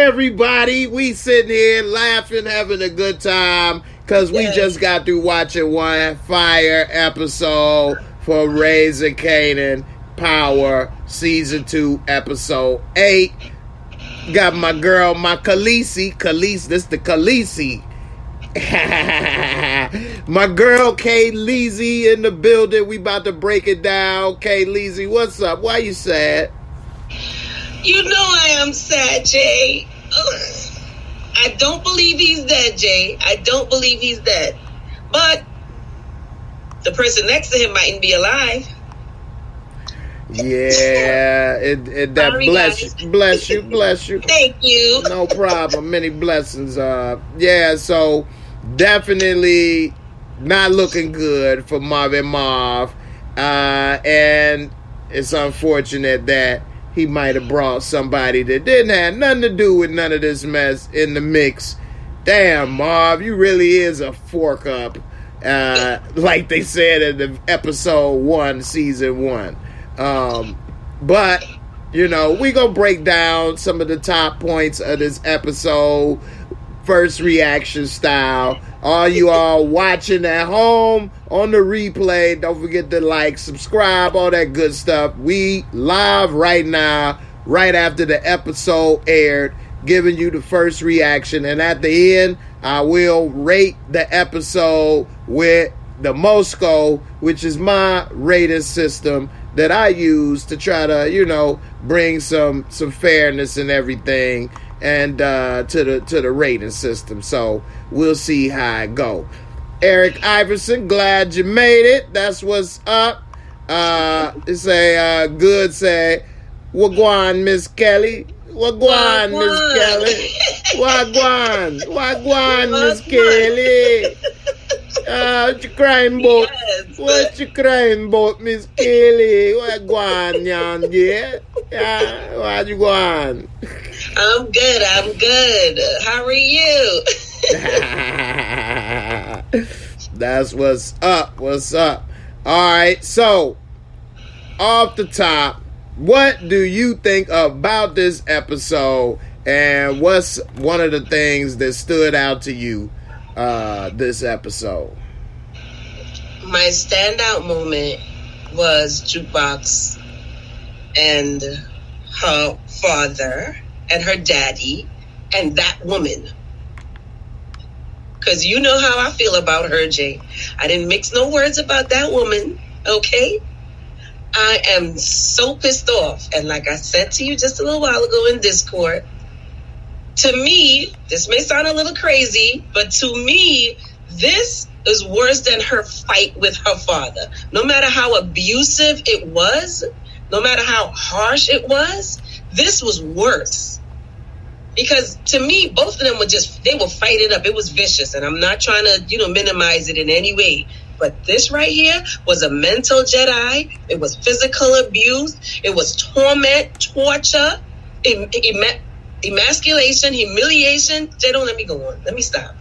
everybody. We sitting here laughing, having a good time, because we just got through watching one fire episode for Raising Kanan Power Season 2, Episode 8. Got my girl, my Khaleesi. This the Khaleesi. My girl, Khaleesi, in the building. We about to break it down. Khaleesi, what's up? Why you sad? You know I am sad, Jay. I don't believe he's dead, Jay. I don't believe he's dead. But the person next to him mightn't be alive. Yeah, that sorry, bless you. Thank you. No problem. Many blessings. Yeah, so definitely not looking good for Marvin Marv. And it's unfortunate that he might have brought somebody that didn't have nothing to do with none of this mess in the mix. Damn, Marv, you really is a fork up. Like they said in the episode 1, season 1. But, you know, we gonna break down some of the top points of this episode, first reaction style. All you all watching at home on the replay, don't forget to like, subscribe, all that good stuff. We live right now, right after the episode aired, giving you the first reaction. And at the end, I will rate the episode with the MOORESCORE, which is my rating system that I use to try to, you know, bring some fairness and everything, and to the rating system. So we'll see how it go. Eric Iverson, glad you made it. That's what's up. It's a good say. Wagwan, Miss Kelly. Wagwan, Miss Kelly. Wagwan, Miss Kelly. What you crying about? Yes. What you crying about, Miss Kelly? What going on, yeah? What you going? I'm good. How are you? That's what's up. All right, so off the top, what do you think about this episode, and what's one of the things that stood out to you this episode? My standout moment was Jukebox and her father and her daddy and that woman. Because you know how I feel about her, Jay. I didn't mix no words about that woman, okay? I am so pissed off. And like I said to you just a little while ago in Discord, to me, this may sound a little crazy, but to me, this is worse than her fight with her father. No matter how abusive it was, no matter how harsh it was, this was worse. Because to me, both of them they were fighting up. It was vicious, and I'm not trying to, minimize it in any way. But this right here was a mental Jedi. It was physical abuse. It was torment, torture, emasculation, humiliation. Jay, don't let me go on. Let me stop.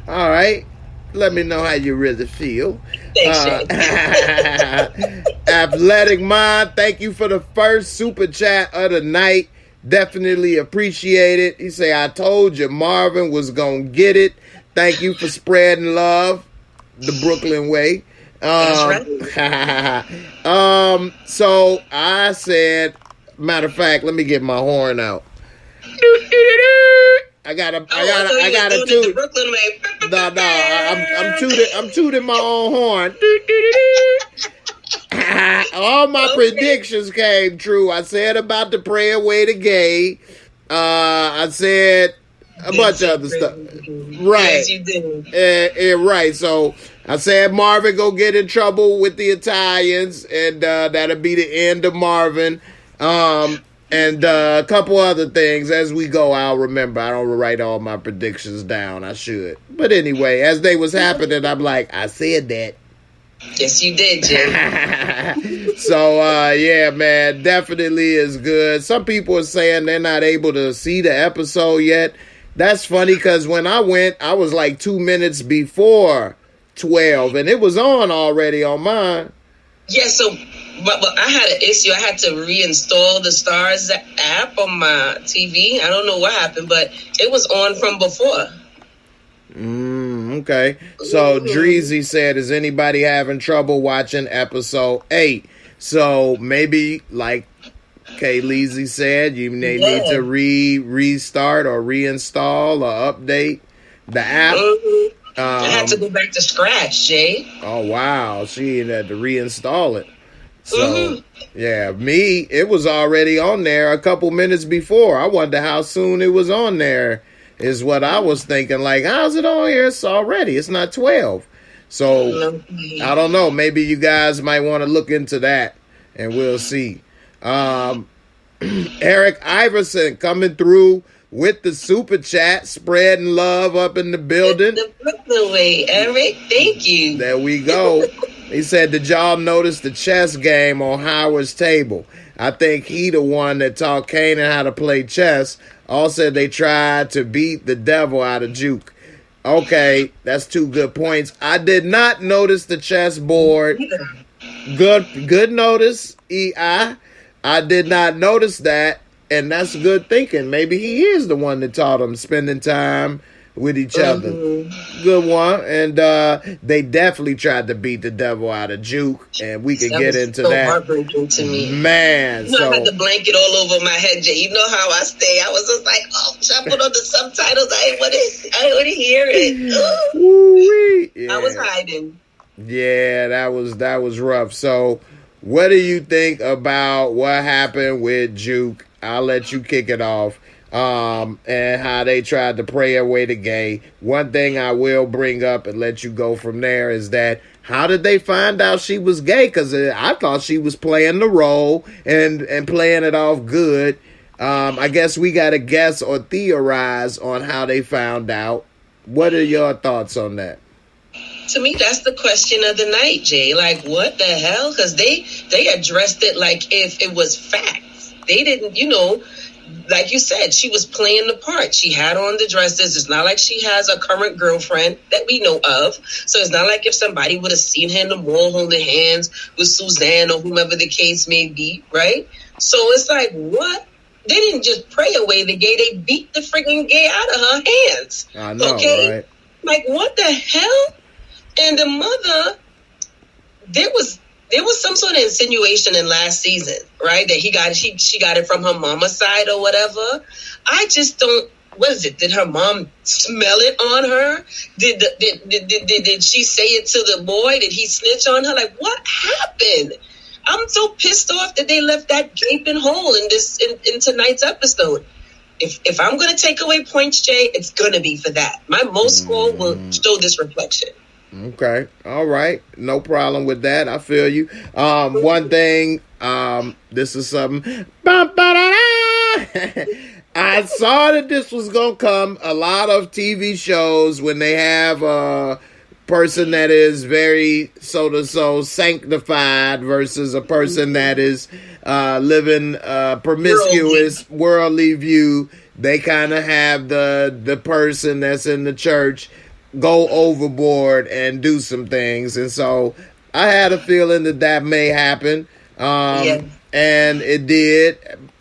All right. Let me know how you really feel. Thanks, Athletic Mind, thank you for the first super chat of the night. Definitely appreciate it. He say, I told you Marvin was going to get it. Thank you for spreading love the Brooklyn way. That's right. So I said, matter of fact, let me get my horn out. I got a toot. No, I'm tooting my own horn. All my predictions came true. I said about the pray away the gay. I said a bunch of other stuff. Right. Yes, you did. Right. So I said Marvin go get in trouble with the Italians, and that'll be the end of Marvin. And a couple other things. As we go, I'll remember. I don't write all my predictions down. I should. But anyway, as they was happening, I'm like, I said that. Yes, you did, Jim. So, yeah, man, definitely is good. Some people are saying they're not able to see the episode yet. That's funny because when I went, I was like 2 minutes before 12, and it was on already on mine. Yeah, so but I had an issue. I had to reinstall the Stars app on my TV. I don't know what happened, but it was on from before. Okay. So Dreezy said, is anybody having trouble watching episode 8? So maybe, like Kay Leezy said, you may need to restart or reinstall or update the app. I had to go back to scratch, Jay. Oh, wow. She had to reinstall it. So, yeah, it was already on there a couple minutes before. I wonder how soon it was on there is what I was thinking. Like, how's it on here? It's already. It's not 12. So, I don't know. Maybe you guys might want to look into that, and we'll see. Eric Iverson coming through with the super chat, spreading love up in the building. The Brooklyn way, Eric. Thank you. There we go. He said, did y'all notice the chess game on Howard's table? I think he the one that taught Kanan how to play chess. Also, they tried to beat the devil out of Juke. Okay, that's 2 good points. I did not notice the chessboard. Good notice, EI. I did not notice that, and that's good thinking. Maybe he is the one that taught them spending time with each other. Good one. And they definitely tried to beat the devil out of Juke, and we could get into so that. Heartbreaking to me. Man. I had the blanket all over my head, Jay. You know how I stay. I was just like, jumping on the subtitles. I want to hear it. Yeah. I was hiding. Yeah, that was rough. So, what do you think about what happened with Juke? I'll let you kick it off. And how they tried to pray away the gay. One thing I will bring up and let you go from there is that how did they find out she was gay? Because I thought she was playing the role and playing it off good. I guess we got to guess or theorize on how they found out. What are your thoughts on that? To me, that's the question of the night, Jay. Like, what the hell? Because they addressed it like if it was facts. They didn't, like you said, she was playing the part. She had on the dresses. It's not like she has a current girlfriend that we know of. So it's not like if somebody would have seen her in the mall holding hands with Suzanne or whomever the case may be, right? So it's like, what? They didn't just pray away the gay. They beat the freaking gay out of her hands. I know, okay? Right? Like, what the hell? And the mother, there was some sort of insinuation in last season, right? That she got it from her mama's side or whatever. I just don't. What is it? Did her mom smell it on her? Did she say it to the boy? Did he snitch on her? Like, what happened? I'm so pissed off that they left that gaping hole in tonight's episode. If I'm gonna take away points, Jay, it's gonna be for that. My most score will show this reflection. Okay. All right. No problem with that. I feel you. One thing, this is something. I saw that this was going to come. A lot of TV shows, when they have a person that is very so sanctified versus a person that is living promiscuous, worldly view, they kind of have the person that's in the church go overboard and do some things. And so I had a feeling that may happen. And it did.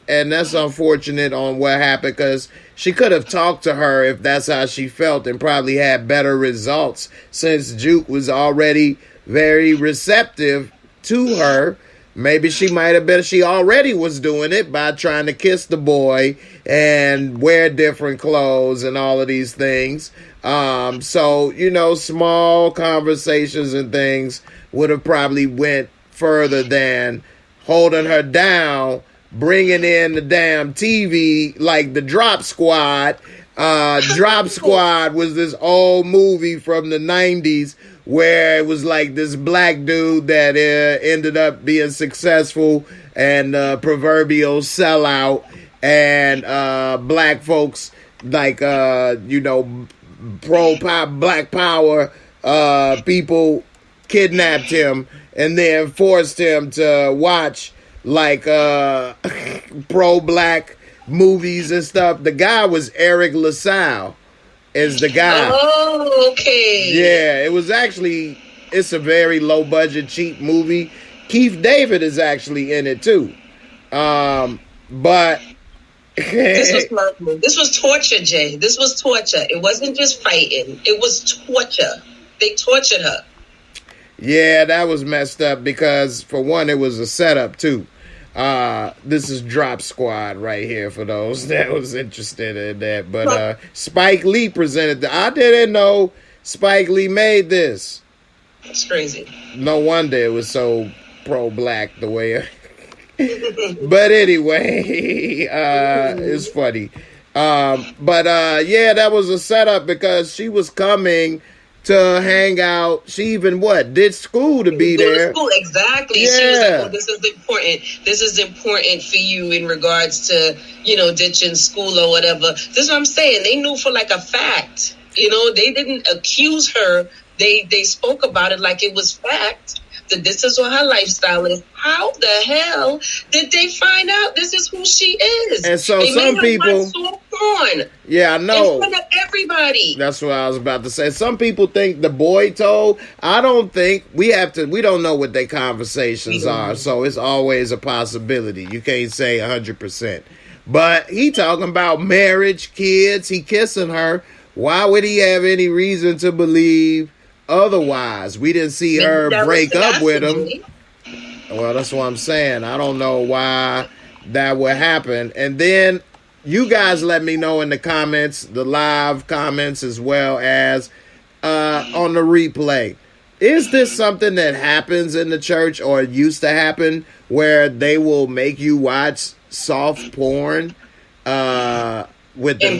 And that's unfortunate on what happened, because she could have talked to her if that's how she felt and probably had better results, since Juke was already very receptive to her. Maybe she might have been, she already was doing it by trying to kiss the boy and wear different clothes and all of these things. So, small conversations and things would have probably went further than holding her down, bringing in the damn TV like the Drop Squad. Drop Squad was this old movie from the 90s where it was like this black dude that ended up being successful and proverbial sellout, and black folks like black power people kidnapped him and then forced him to watch like pro-black movies and stuff. The guy was Eric LaSalle is the guy. Oh, okay. Yeah, it's a very low budget, cheap movie. Keith David is actually in it too. But this was torture, Jay. This was torture. It wasn't just fighting. It was torture. They tortured her. Yeah, that was messed up because, for one, it was a setup too. This is Drop Squad right here for those that was interested in that. But Spike Lee presented I didn't know Spike Lee made this. It's crazy. No wonder it was so pro-black the way. But anyway, it's funny. Yeah, that was a setup because she was coming to hang out. She even did school to be there. School, exactly. Yeah. She was like, "Oh, this is important. This is important for you in regards to, ditching school or whatever." This is what I'm saying. They knew for like a fact. They didn't accuse her. They spoke about it like it was fact. That this is what her lifestyle is. How the hell did they find out this is who she is? And so they some people, porn. Yeah, I know. In front of everybody. That's what I was about to say. Some people think the boy told. I don't think we don't know what their conversations are, so it's always a possibility. You can't say 100%. But he talking about marriage, kids. He kissing her. Why would he have any reason to believe otherwise? We didn't see her break up with him. Well, that's what I'm saying. I don't know why that would happen. And then you guys let me know in the comments, the live comments, as well as on the replay. Is this something that happens in the church or used to happen where they will make you watch soft porn with them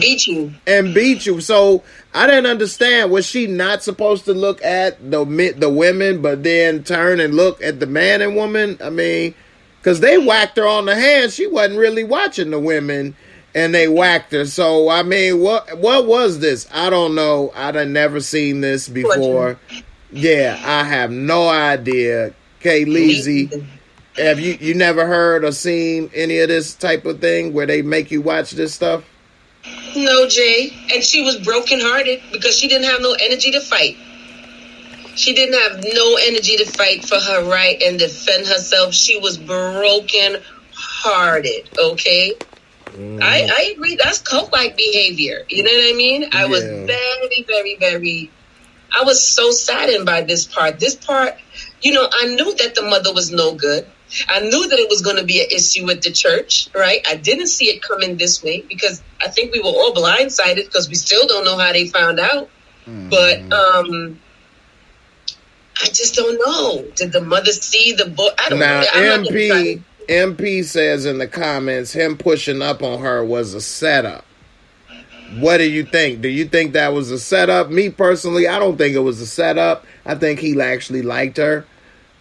and beat you? So I didn't understand. Was she not supposed to look at the women, but then turn and look at the man and woman? I mean, because they whacked her on the hand. She wasn't really watching the women, and they whacked her. So I mean, what was this? I don't know. I'd never seen this before. Yeah, I have no idea. Kay Leezy, have you never heard or seen any of this type of thing where they make you watch this stuff? No, Jay. And she was brokenhearted because she didn't have no energy to fight. She didn't have no energy to fight for her right and defend herself. She was broken-hearted, okay? I agree. That's cult-like behavior. You know what I mean? I was very, very, very... I was so saddened by this part. This part, I knew that the mother was no good. I knew that it was going to be an issue with the church, right? I didn't see it coming this way because I think we were all blindsided because we still don't know how they found out. But I just don't know. Did the mother see the boy? I don't know. MP says in the comments, him pushing up on her was a setup. What do you think? Do you think that was a setup? Me personally, I don't think it was a setup. I think he actually liked her.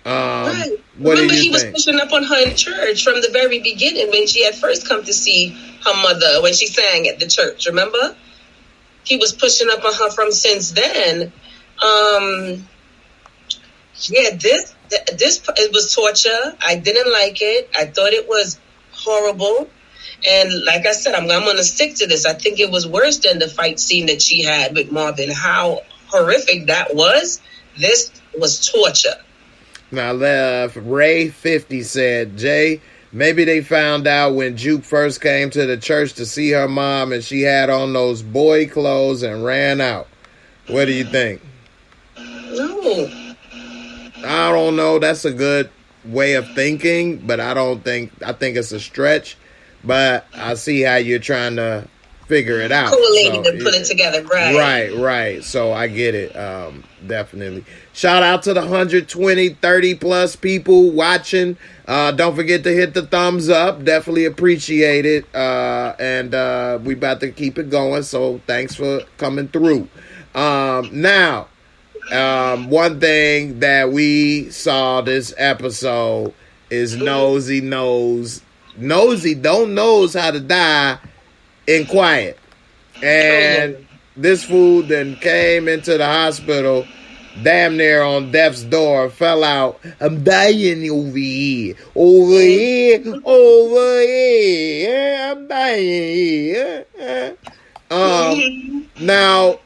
Right. What Remember, do you he was pushing up on her in church from the very beginning when she had first come to see her mother when she sang at the church. Remember, he was pushing up on her from since then. This it was torture. I didn't like it. I thought it was horrible. And like I said, I'm going to stick to this. I think it was worse than the fight scene that she had with Marvin. How horrific that was. This was torture. Now, Ray 50 said, Jay, maybe they found out when Juke first came to the church to see her mom and she had on those boy clothes and ran out. What do you think? No. I don't know. That's a good way of thinking, but I think it's a stretch. But I see how you're trying to figure it out. Collating and put it together, right. Right. So I get it. Definitely. Shout out to the 120, 30 plus people watching. Don't forget to hit the thumbs up. Definitely appreciate it. And we about to keep it going. So thanks for coming through. Now, one thing that we saw this episode is Nosy knows how to die in quiet. And this fool then came into the hospital damn near on death's door, fell out. I'm dying over here. I'm dying here. Now,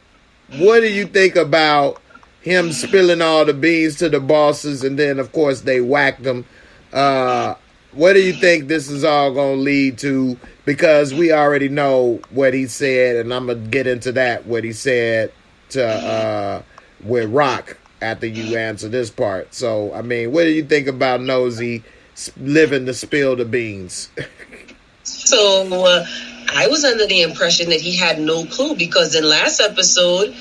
what do you think about him spilling all the beans to the bosses, and then of course they whacked him. What do you think this is all going to lead to? Because we already know what he said, and I'm going to get into that, what he said to with Rock after you answer this part. So, I mean, what do you think about Nosy living to spill the beans? So, I was under the impression that he had no clue, because in last episode,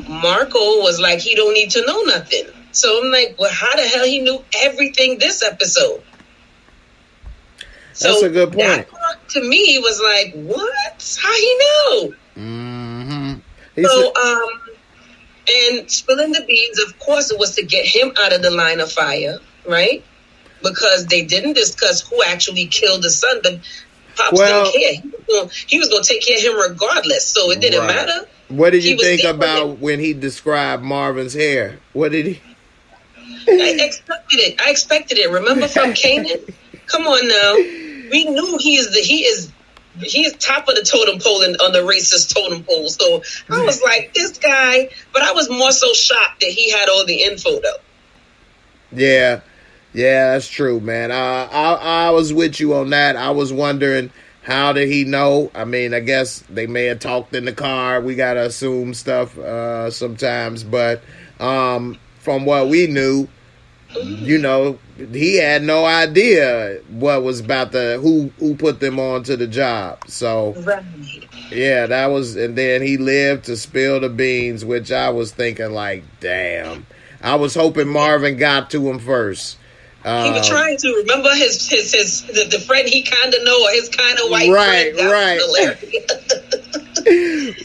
Marco was like, he don't need to know nothing. So I'm like, well, how the hell he knew everything this episode? That's a good point. That part to me was like, what? How he know? Mm-hmm. So, and spilling the beans, of course, it was to get him out of the line of fire, right? Because they didn't discuss who actually killed the son, but Pops didn't care. He was going to take care of him regardless, so it didn't matter. What did you think about when he described Marvin's hair? What did he... I expected it. Remember from Kanan? Come on now. We knew he is top of the totem pole on the racist totem pole. So I was like, this guy, but I was more so shocked that he had all the info though. Yeah, that's true, man. I was with you on that. I was wondering, how did he know? I mean, I guess they may have talked in the car. We gotta assume stuff sometimes, but from what we knew, you know, he had no idea what was about who put them on to the job. So, yeah, that was, and then he lived to spill the beans, which I was thinking like, damn. I was hoping Marvin got to him first. He was trying to remember the friend he kind of know, or his kind of white friend.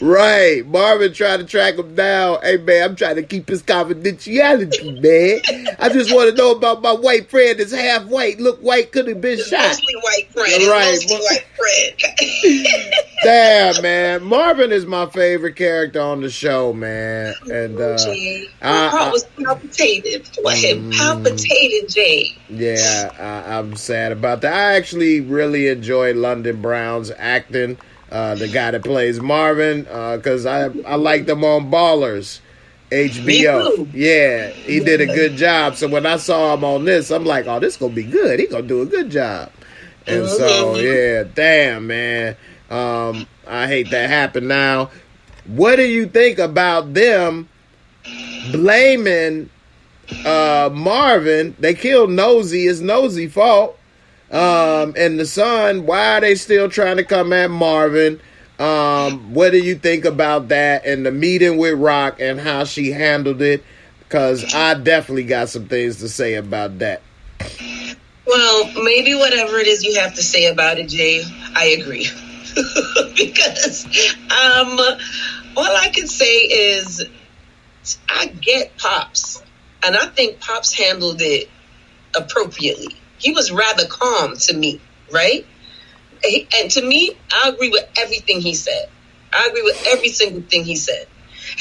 Right. Marvin tried to track him down. Hey, man, I'm trying to keep his confidentiality, man. I just want to know about my white friend that's half white. Look, white could have been shot. Mostly white friend. Right. Mostly white friend. Damn, man. Marvin is my favorite character on the show, man. And my heart was palpitating for him. Palpitating, Jay. Yeah, I'm sad about that. I actually really enjoyed London Brown's acting. The guy that plays Marvin, because I liked him on Ballers, HBO. Yeah, he did a good job. So when I saw him on this, I'm like, oh, this gonna be good. He gonna do a good job. And so, yeah, damn, man. I hate that happened now. What do you think about them blaming Marvin? They killed Nosy. It's Nosy's fault. And the son, why are they still trying to come at Marvin? What do you think about that and the meeting with Rock and how she handled it? Because I definitely got some things to say about that. Well, maybe whatever it is you have to say about it, Jay, I agree. Because all I can say is I get Pops, and I think Pops handled it appropriately. He was rather calm to me, right? And to me, I agree with everything he said. I agree with every single thing he said.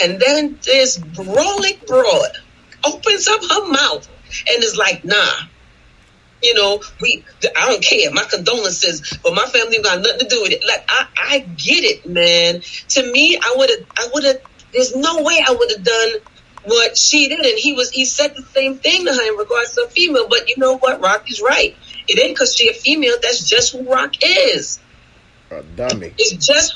And then this brolic broad opens up her mouth and is like, nah, you know, I don't care. My condolences, but my family got nothing to do with it. Like, I get it, man. To me, I would have, there's no way I would have done what she did, and he said the same thing to her in regards to a female. But you know what? Rock is right. It ain't because she a female. That's just who Rock is. A dummy. It's just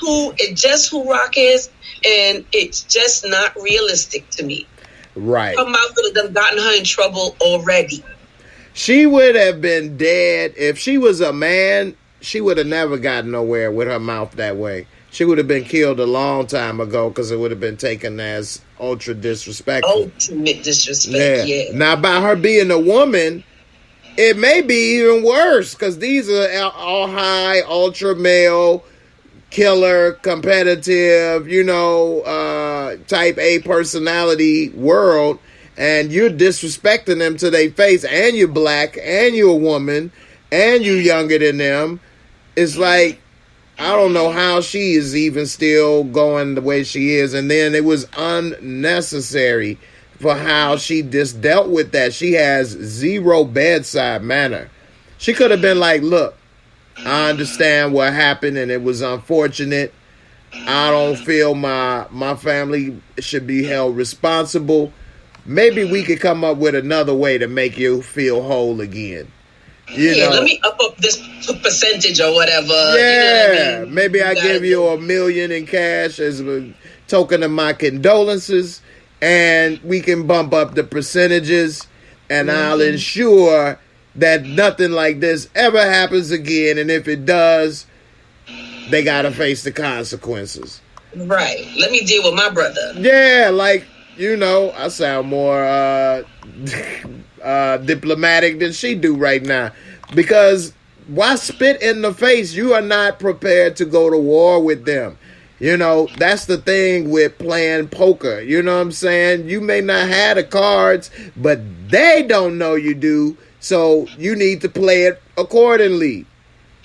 who Rock is, and it's just not realistic to me. Right. Her mouth would have gotten her in trouble already. She would have been dead if she was a man. She would have never gotten nowhere with her mouth that way. She would have been killed a long time ago because it would have been taken as ultra disrespectful. Ultimate disrespect, yeah. Now, by her being a woman, it may be even worse because these are all high, ultra male, killer, competitive, you know, type A personality world, and you're disrespecting them to their face, and you're black, and you're a woman, and you're younger than them. It's like, I don't know how she is even still going the way she is. And then it was unnecessary for how she just dealt with that. She has zero bedside manner. She could have been like, look, I understand what happened and it was unfortunate. I don't feel my family should be held responsible. maybe we could come up with another way to make you feel whole again. You know, let me up this percentage or whatever. Yeah, you know what I mean? Maybe I give you $1 million in cash as a token of my condolences, and we can bump up the percentages, and I'll ensure that nothing like this ever happens again. And if it does, they gotta face the consequences. Right. Let me deal with my brother. Yeah, like, you know, I sound more diplomatic than she do right now. Because why spit in the face? You are not prepared to go to war with them. You know, that's the thing with playing poker. You know what I'm saying? You may not have the cards, but they don't know you do. So you need to play it accordingly.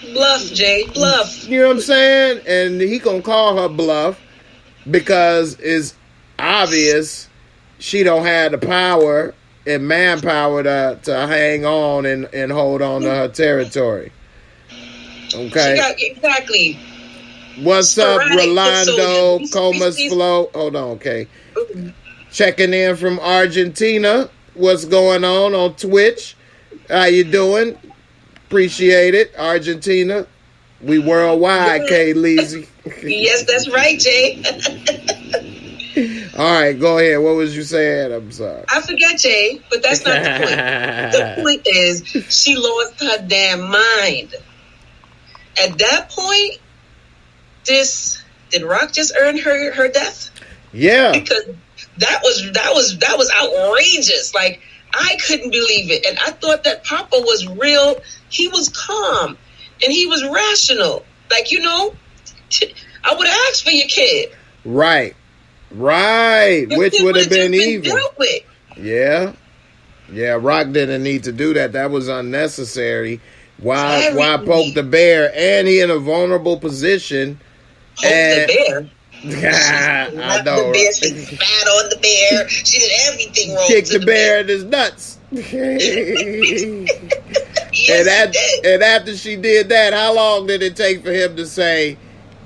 Bluff, Jay, bluff. You know what I'm saying? And he gonna call her bluff because it's obvious she don't have the power and manpower to hang on and hold on to her territory. Okay. Exactly. What's up, Rolando Comas Flow? Hold on, okay. Checking in from Argentina. What's going on Twitch? How you doing? Appreciate it, Argentina. We worldwide, K. Leezy. Yes, that's right, Jay. All right, go ahead. What was you saying? I'm sorry. I forget, Jay, but that's not the point. The point is she lost her damn mind. At that point, did Rock just earn her death? Yeah. Because that was outrageous. Like, I couldn't believe it. And I thought that Papa was real. He was calm and he was rational. Like, you know, I would have asked for your kid. Right. Which would have been even. Yeah. Yeah, Rock didn't need to do that. That was unnecessary. Why poke the bear? And he in a vulnerable position. Poke the bear? I know. The bear, she spat on the bear. She did everything wrong. Kicked the bear in his nuts. Yes, and after she did that, how long did it take for him to say,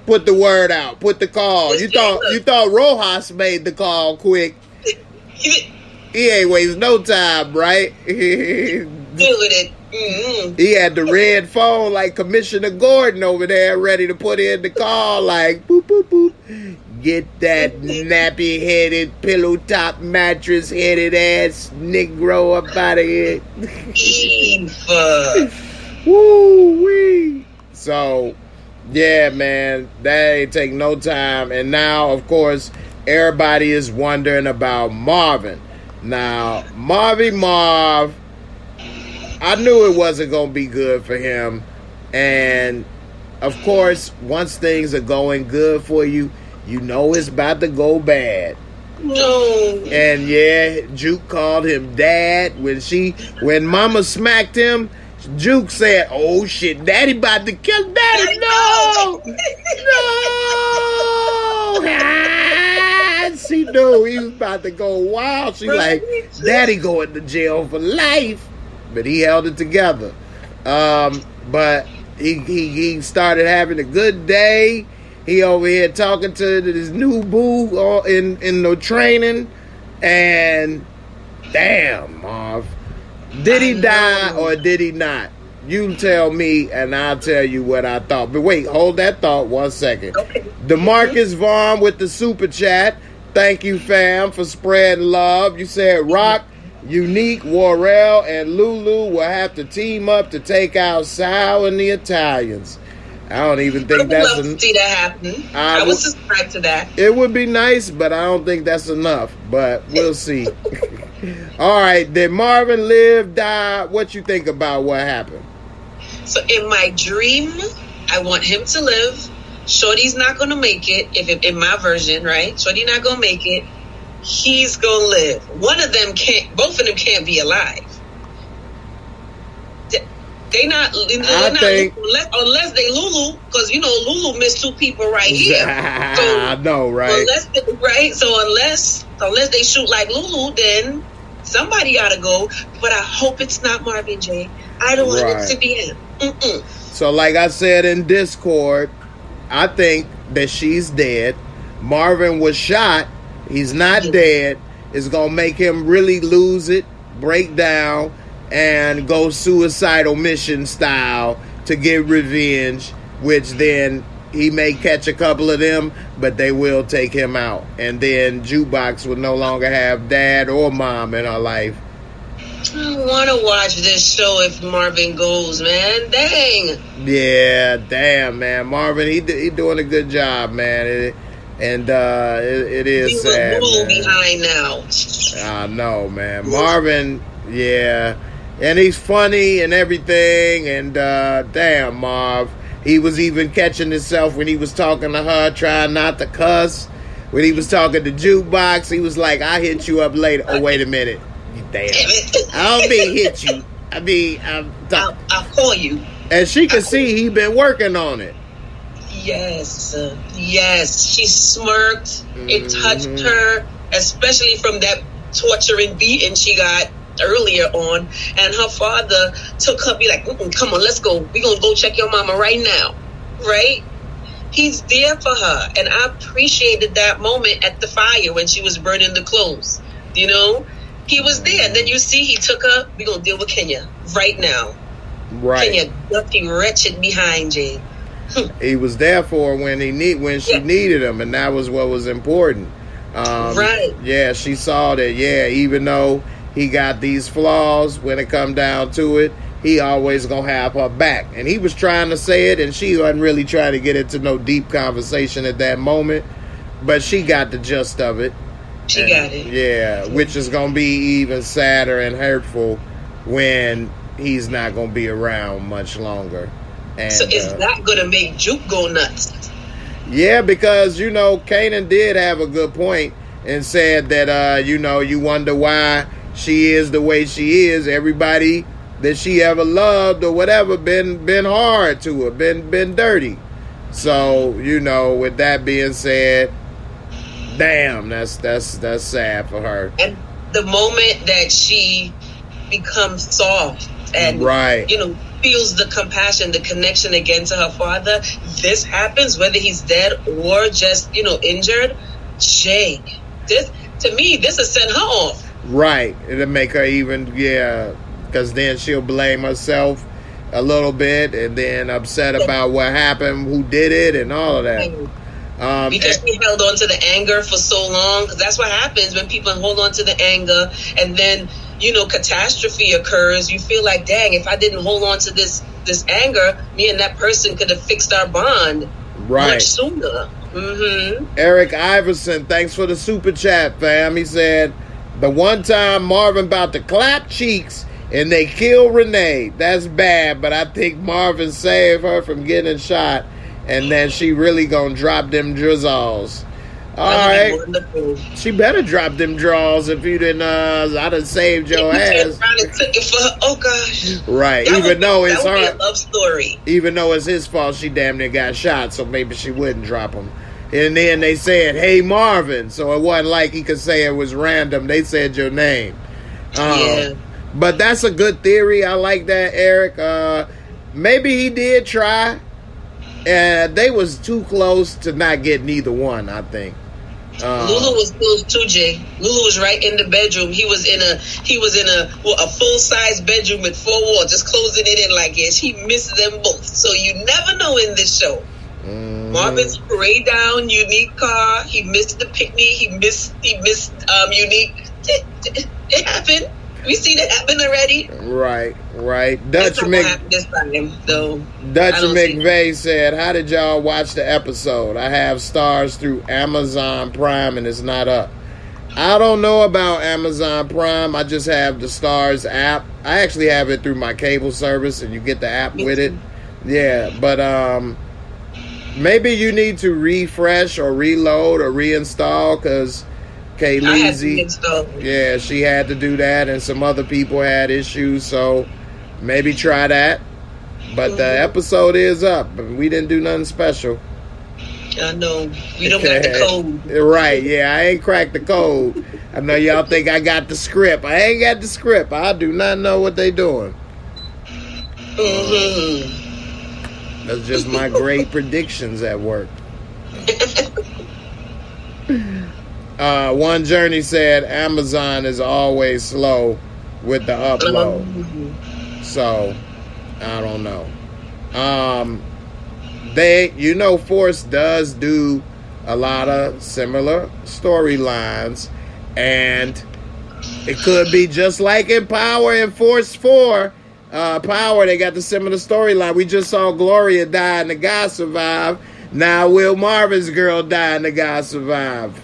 put the word out, put the call? You thought Rojas made the call quick. He ain't waste no time, right? Deal with it. Mm-hmm. He had the red phone like Commissioner Gordon over there ready to put in the call like, boop, boop, boop. Get that nappy-headed, pillow-top, mattress-headed ass Negro up out of here. Eva. Woo-wee. So, yeah, man, that ain't take no time. And now, of course, everybody is wondering about Marvin. Now, Marv, I knew it wasn't going to be good for him. And, of course, once things are going good for you, you know it's about to go bad. No. And, yeah, Juke called him dad. When Mama smacked him, Juke said, oh, shit, Daddy about to kill Daddy. No! No! She knew he was about to go wild. She like, Daddy going to jail for life. But he held it together. But he started having a good day. He over here talking to his new boo in the training. And damn, Marv. Did he die or did he not? You tell me and I'll tell you what I thought. But wait, hold that thought 1 second. Okay. DeMarcus Vaughn with the super chat. Thank you, fam, for spreading love. You said Rock, Unique, Warrell, and Lulu will have to team up to take out Sal and the Italians. I don't even think that's enough. I would love to see that happen. I would subscribe to that. It would be nice, but I don't think that's enough. But we'll see. All right, did Marvin live, die? What you think about what happened? So in my dream, I want him to live. Shorty's not going to make it, in my version, right? Shorty not going to make it. He's going to live. Both of them can't be alive. Unless they Lulu, because Lulu missed 2 people right here. So, I know, right? Unless they shoot like Lulu, then somebody gotta go. But I hope it's not Marvin J. I don't want it to be him. Mm-mm. So, like I said in Discord, I think that she's dead. Marvin was shot. He's not dead. is going to make him really lose it, break down, and go suicidal mission style to get revenge, which then he may catch a couple of them, but they will take him out. And then Jukebox will no longer have dad or mom in her life. I want to watch this show if Marvin goes, man. Dang. Yeah, damn, man. Marvin, he doing a good job, man. It is sad, man. Behind now. I know, man. Marvin, yeah. And he's funny and everything. And damn, Marv. He was even catching himself when he was talking to her, trying not to cuss. When he was talking to Jukebox, he was like, "I hit you up later." Oh, wait a minute. Damn. I don't mean hit you. I mean, I'll call you. And she could see he been working on it. Yes. Yes. She smirked. It touched her, especially from that torturing beating she got earlier on. And her father took her, be like, "Come on, let's go. We're going to go check your mama right now." Right? He's there for her. And I appreciated that moment at the fire when she was burning the clothes. You know? He was there. And then you see he took her. We're going to deal with Kenya right now. Right. Kenya, dirty, wretched behind Jay. He was there for her when she needed him. And that was what was important. Right. Yeah, she saw that, even though he got these flaws, when it come down to it, he always going to have her back. And he was trying to say it, and she wasn't really trying to get into no deep conversation at that moment. But she got the gist of it. She got it. Yeah, which is going to be even sadder and hurtful when he's not going to be around much longer. And, so it's not going to make Juke go nuts. Yeah, because, Kanan did have a good point and said that, you wonder why she is the way she is. Everybody that she ever loved or whatever been hard to her, been dirty. So, with that being said, damn, that's sad for her. And the moment that she becomes soft and feels the compassion, the connection again to her father, this happens whether he's dead or just injured. Jake, this to me, this will send her off. Right, it'll make her even because then she'll blame herself a little bit and then upset about what happened, who did it, and all of that. Because she held on to the anger for so long. Because that's what happens when people hold on to the anger, and then catastrophe occurs. You feel like, dang, if I didn't hold on to this anger, me and that person could have fixed our bond much sooner. Eric Iverson, thanks for the super chat, fam. He said, the one time Marvin about to clap cheeks and they kill Renee. That's bad, but I think Marvin saved her from getting shot. And then she really gonna drop them drizzles. All right. Wonderful. She better drop them draws if you didn't. I done saved your ass. Took it for her. Oh gosh. Right. Even though it's her a love story. Even though it's his fault, she damn near got shot. So maybe she wouldn't drop him. And then they said, "Hey Marvin," so it wasn't like he could say it was random. They said your name. But that's a good theory. I like that, Eric. Maybe he did try. And they was too close to not get neither one, I think. Lulu was close too, Jay. Lulu was right in the bedroom. He was in a full size bedroom with 4 walls, just closing it in like she missed them both. So you never know in this show. Marvin sprayed down Unique car. He missed the picnic. He missed Unique. It happened. We seen it happen already. Right. Dutch McVeigh said, "How did y'all watch the episode? I have Stars through Amazon Prime and it's not up." I don't know about Amazon Prime. I just have the Stars app. I actually have it through my cable service, and you get the app with it. Yeah, but maybe you need to refresh or reload or reinstall because Kayleezy, she had to do that, and some other people had issues, so maybe try that. But the episode is up, but we didn't do nothing special. I know. We don't got the code. Right, I ain't cracked the code. I know y'all think I got the script. I ain't got the script. I do not know what they doing. That's just my great predictions at work. One Journey said Amazon is always slow with the upload. So, I don't know. Force does do a lot of similar storylines, and it could be just like in Power and Force 4. Power, they got the similar storyline. We just saw Gloria die and the guy survive. Now will Marvin's girl die and the guy survive?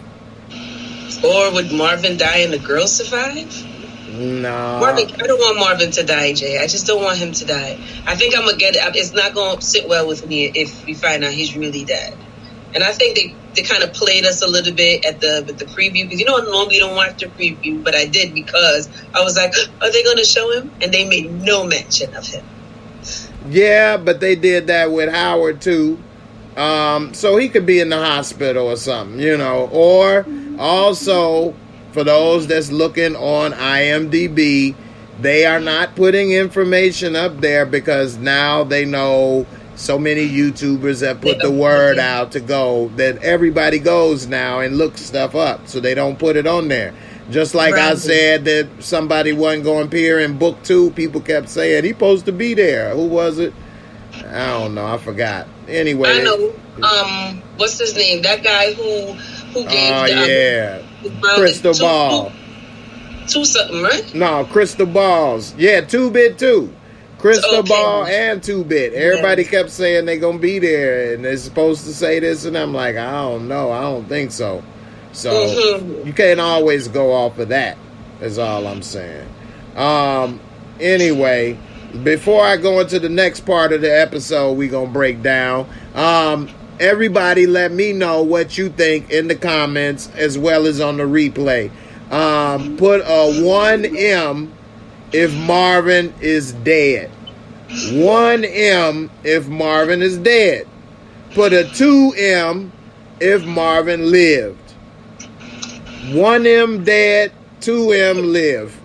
Or would Marvin die and the girl survive? No. Marvin, I don't want Marvin to die, Jay. I just don't want him to die. I think I'm going to get it. It's not going to sit well with me if we find out he's really dead. And I think they kind of played us a little bit with the preview. Because, I normally don't watch the preview, but I did because I was like, are they going to show him? And they made no mention of him. Yeah, but they did that with Howard, too. So he could be in the hospital or something, Or also, for those that's looking on IMDb, they are not putting information up there because now they know so many YouTubers have put the word out to go that everybody goes now and looks stuff up. So they don't put it on there. Just like I said that somebody wasn't going to appear in book 2. People kept saying, he's supposed to be there. Who was it? I don't know. I forgot. Anyway. I know. What's his name? That guy who gave Crystal Ball. Two something, right? No, Crystal Balls. Yeah, 2-Bit too. Crystal Ball and 2-Bit. Everybody kept saying they're going to be there and they're supposed to say this, and I'm like, I don't know. I don't think so. So you can't always go off of that, is all I'm saying. Anyway, before I go into the next part of the episode we're going to break down, everybody let me know what you think in the comments as well as on the replay. Put a 1M if Marvin is dead. 1M if Marvin is dead. Put a 2M if Marvin lived. 1M dead, 2M live.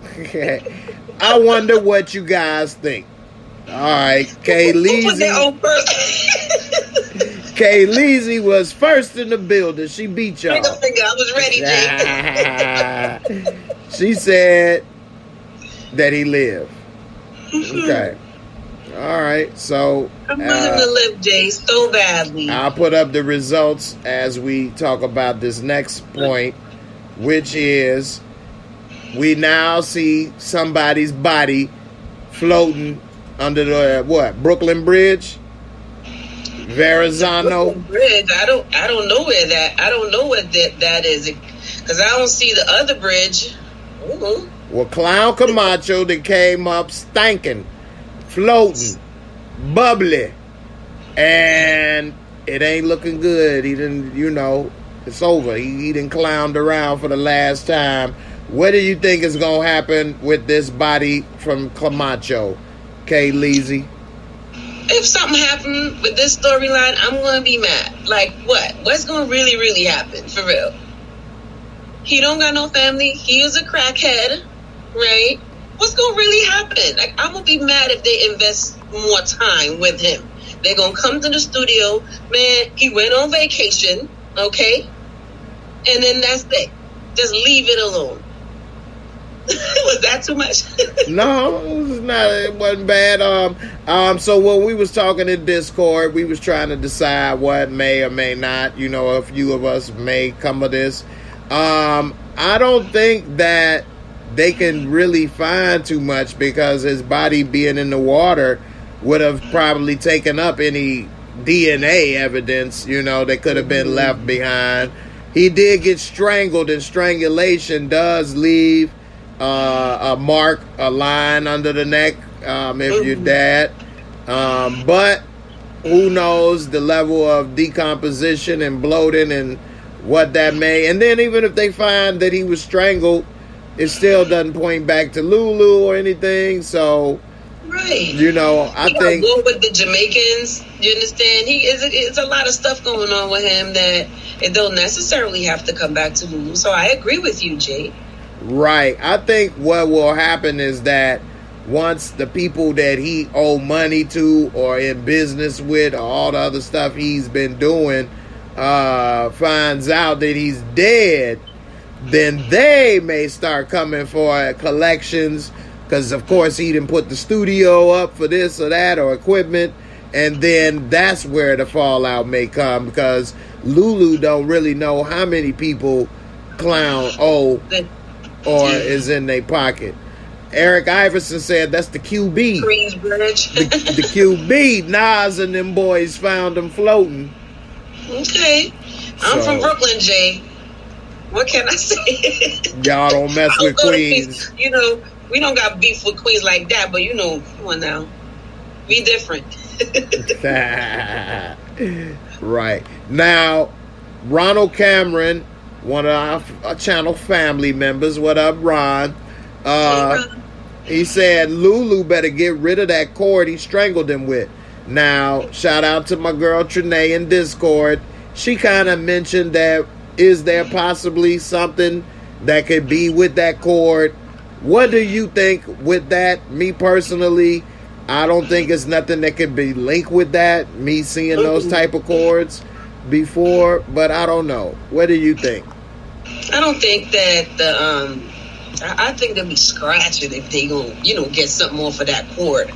I wonder what you guys think. All right, Kayleezy. Kayleezy was first in the building. She beat y'all. I was ready, Jake. She said that he lived. Okay. All right. So I want him to live, Jay, so badly. I'll put up the results as we talk about this next point, which is we now see somebody's body floating under the Brooklyn Bridge? Verrazano Bridge. I don't know where that is because I don't see the other bridge. Mm-hmm. Well, Clown Camacho that came up stinking, floating, bubbly, and it ain't looking good. He didn't, it's over. He didn't clowned around for the last time. What do you think is gonna happen with this body from Camacho, Kayleezy? If something happened with this storyline, I'm going to be mad. Like, what? What's going to really, really happen, for real? He don't got no family. He is a crackhead, right? What's going to really happen? Like, I'm going to be mad if they invest more time with him. They're going to come to the studio. Man, he went on vacation, okay? And then that's it. Just leave it alone. Was that too much? No, it wasn't bad. So when we was talking in Discord, we was trying to decide what may or may not, a few of us may come of this. I don't think that they can really find too much because his body being in the water would have probably taken up any DNA evidence, that could have been left behind. He did get strangled, and strangulation does leave a mark, a line under the neck, if you're dead. But who knows the level of decomposition and bloating and what that may. And then even if they find that he was strangled, it still doesn't point back to Lulu or anything. So, right. I think with the Jamaicans, you understand? It's a lot of stuff going on with him that it don't necessarily have to come back to Lulu. So I agree with you, Jay. Right. I think what will happen is that once the people that he owe money to or in business with or all the other stuff he's been doing finds out that he's dead, then they may start coming for collections, because of course he didn't put the studio up for this or that or equipment, and then that's where the fallout may come, because Lulu don't really know how many people Clown owe or is in their pocket. Eric Iverson said that's the QB. Queensbridge. the QB. Nas and them boys found them floating. Okay. I'm from Brooklyn, Jay. What can I say? Y'all don't mess with Queens. You know, we don't got beef with Queens like that, but you know, come on now. We different. Right. Now, Ronald Cameron, one of our channel family members, what up, Ron? He said Lulu better get rid of that cord he strangled him with. Now, shout out to my girl Trinae in Discord. She kind of mentioned that, is there possibly something that could be with that cord? What do you think with that? Me personally, I don't think it's nothing that could be linked with that. Me seeing those type of cords before, but I don't know. What do you think? I don't think that I think they'll be scratching if they gonna, get something off of that cord.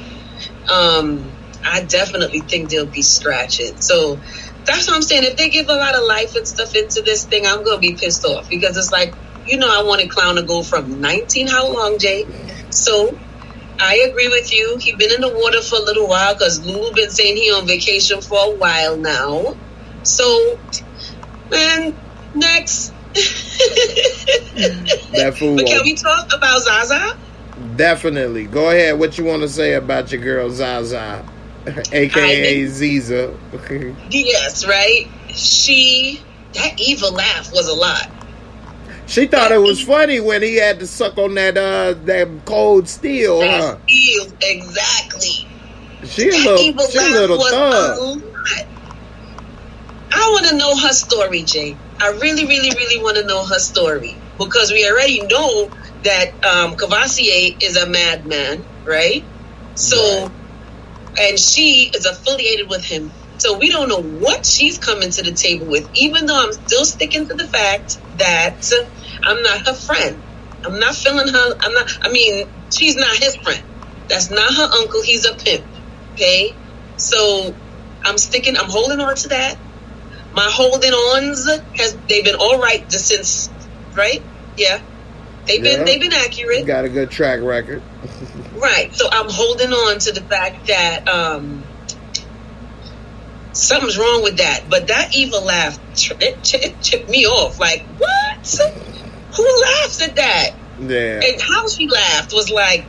I definitely think they'll be scratching. So that's what I'm saying. If they give a lot of life and stuff into this thing, I'm gonna be pissed off, because it's like, I wanted Clown to go from 19 how long, Jay? So I agree with you. He been in the water for a little while, because Lulu been saying he on vacation for a while now. So, man, next. That fool. But can we talk about Zaza? Definitely. Go ahead. What you want to say about your girl Zaza, aka Ziza? Yes, right. That evil laugh was a lot. She thought it was funny when he had to suck on that cold steel. That steel, exactly. She a little thug. I want to know her story, Jay. I really, really, really want to know her story, because we already know that Cavassier is a madman, right? So, and she is affiliated with him. So we don't know what she's coming to the table with, even though I'm still sticking to the fact that I'm not her friend. I'm not feeling her. She's not his friend. That's not her uncle. He's a pimp. Okay? So I'm holding on to that. My holding ons they've been all right since, right? Yeah. They've been accurate. Got a good track record. Right. So I'm holding on to the fact that something's wrong with that. But that evil laugh, it tipped me off. Like, what? Who laughs at that? Yeah. And how she laughed was like,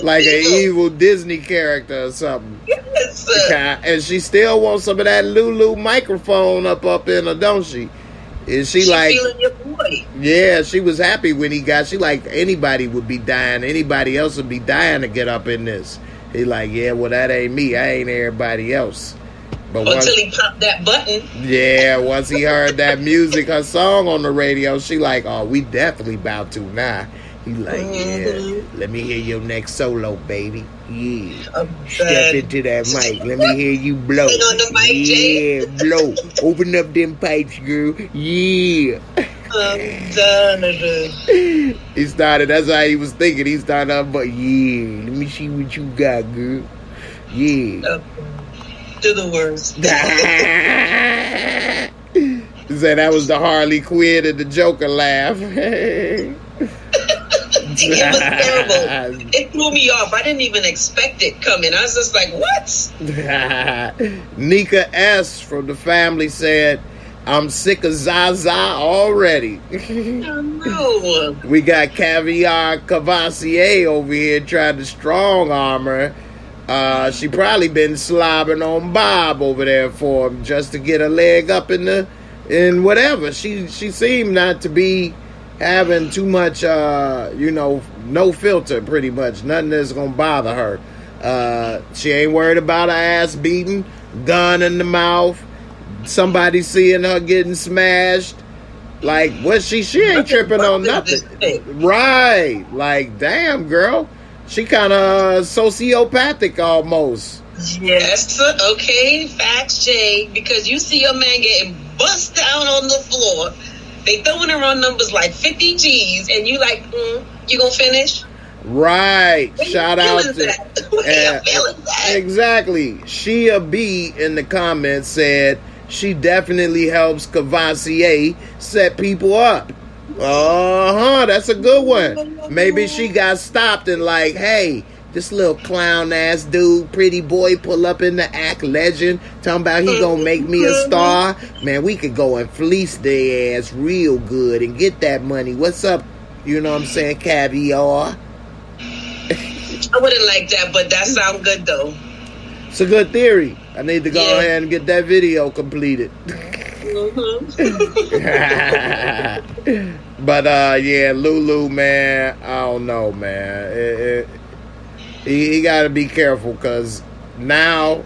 like an evil Disney character or something. Yes. And she still wants some of that Lulu microphone up in her, don't she? Is she like feeling your boy? Yeah, she was happy when she like, anybody would be dying, anybody else would be dying to get up in this. He like, yeah, well, that ain't me, I ain't everybody else. But until he popped that button. Yeah, once he heard that music, her song on the radio, she like, oh, we definitely about to now. He like, yeah, let me hear your next solo, baby. Yeah, step into that mic. Let me hear you blow. On the mic, yeah, blow. Open up them pipes, girl. Yeah. I'm done. He started. That's how he was thinking. He started up, but yeah, let me see what you got, girl. Yeah. Do the worst. He said that was the Harley Quinn and the Joker laugh. It was terrible. It threw me off. I didn't even expect it coming. I was just like, what? Nika S. from the family said, I'm sick of Zaza already. Oh, no. We got Caviar Cavassier over here trying to strong arm her. She probably been slobbing on Bob over there for him just to get a leg up in whatever. She seemed not to be having too much, no filter, pretty much. Nothing that's going to bother her. She ain't worried about her ass beating, gun in the mouth, somebody seeing her getting smashed. Like, what she ain't tripping on nothing. Right. Like, damn, girl. She kind of sociopathic almost. Yes, okay, facts, Jay. Because you see your man getting bust down on the floor. They throwing around numbers like 50 G's, and you like, you gonna finish? Right. Shout out to that. Exactly. Shia B in the comments said she definitely helps Cavassier set people up. That's a good one. Maybe she got stopped and like, hey, this little clown ass dude, pretty boy, pull up in the act, legend, talking about he gonna make me a star. Man, we could go and fleece their ass real good and get that money. What's up? You know what I'm saying? Caviar. I wouldn't like that, but that sounds good though. It's a good theory. I need to go ahead and get that video completed. But Lulu, man, I don't know, man. He got to be careful, because now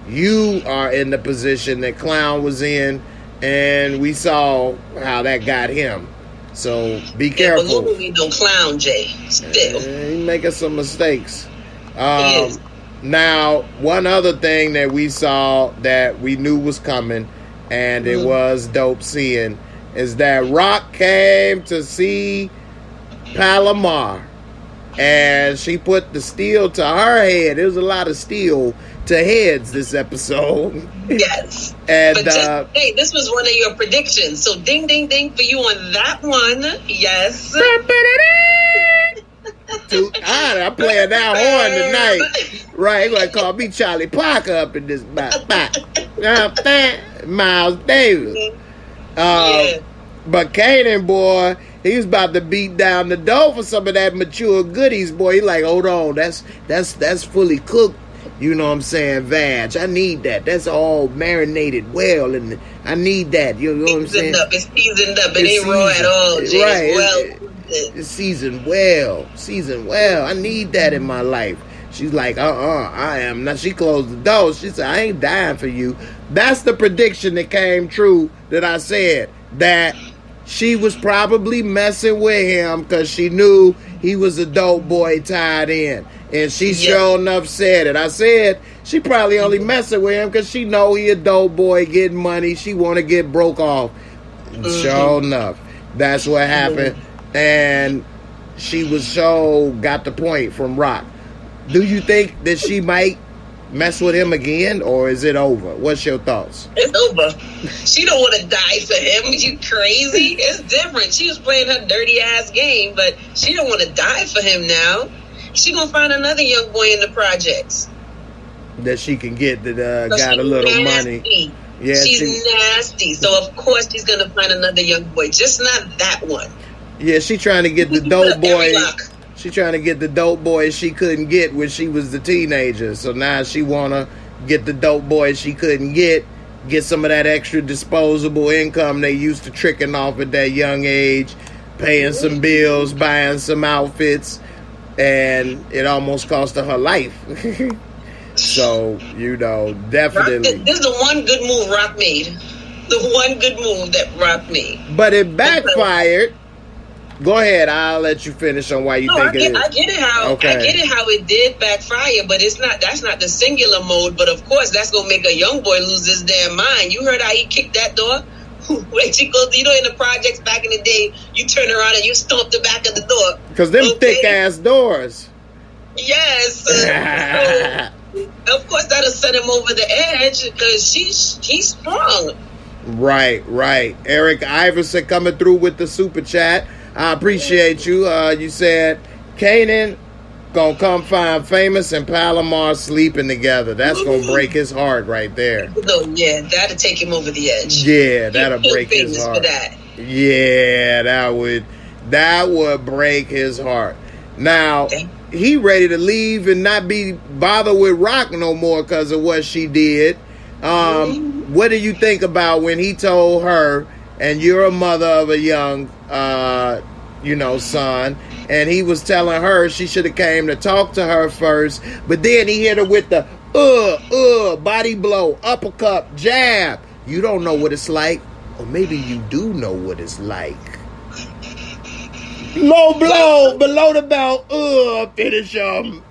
you are in the position that Clown was in, and we saw how that got him. So be careful. But Lulu ain't no clown, Jay. Still, he's making some mistakes. Now, one other thing that we saw that we knew was coming, and it was dope seeing, is that Rock came to see Palomar, and she put the steel to her head. There was a lot of steel to heads this episode. Yes. And but hey, this was one of your predictions, so ding ding ding for you on that one. Yes. I'm playing that horn tonight. Right, they're gonna call me Charlie Parker up in this Miles Davis. But Kanan, boy, he was about to beat down the door for some of that mature goodies, boy. He like, hold on, that's fully cooked. You know what I'm saying? Vag. I need that. That's all marinated well, and I need that. You know what I'm saying? It's seasoned up. It ain't raw at all. Right. It's seasoned well. Seasoned well. I need that in my life. She's like, I am not. She closed the door. She said, I ain't dying for you. That's the prediction that came true that I said, that she was probably messing with him because she knew he was a dope boy tied in. And she sure enough said it. I said she probably only messing with him because she know he a dope boy getting money. She want to get broke off. And sure enough, that's what happened. And she was got the point from Rock. Do you think that she might mess with him again, or is it over? What's your thoughts? It's over. She don't want to die for him. You crazy? It's different. She was playing her dirty ass game, but she don't want to die for him now. She gonna find another young boy in the projects that she can get that got a little money. Yeah, she's nasty. So of course she's gonna find another young boy, just not that one. Yeah, she trying to get the dope boy. She trying to get the dope boy she couldn't get when she was the teenager. So now she wanna get the dope boy she couldn't get some of that extra disposable income they used to tricking off at that young age, paying some bills, buying some outfits, and it almost cost her life. So, definitely. This is the one good move Rock made. The one good move that Rock made. But it backfired. Go ahead. I'll let you finish on why you think it is. I get it how it did backfire, but that's not the singular mode. But of course, that's gonna make a young boy lose his damn mind. You heard how he kicked that door? When she goes, in the projects back in the day, you turn around and you stomp the back of the door. Because them thick ass doors. Yes. So, of course, that'll set him over the edge because he's strong. Right. Eric Iverson coming through with the super chat. I appreciate you. You said Kanan gonna come find Famous and Palomar sleeping together. That's gonna break his heart right there. Oh yeah, that'll take him over the edge. Yeah, that'll break his heart. For that. Yeah, that would break his heart. Now he ready to leave and not be bothered with Rock no more because of what she did. What do you think about when he told her, and you're a mother of a young son, and he was telling her she should have came to talk to her first, but then he hit her with the body blow, uppercut, jab. You don't know what it's like, or maybe you do know what it's like. Low blow, below the belt, finish him.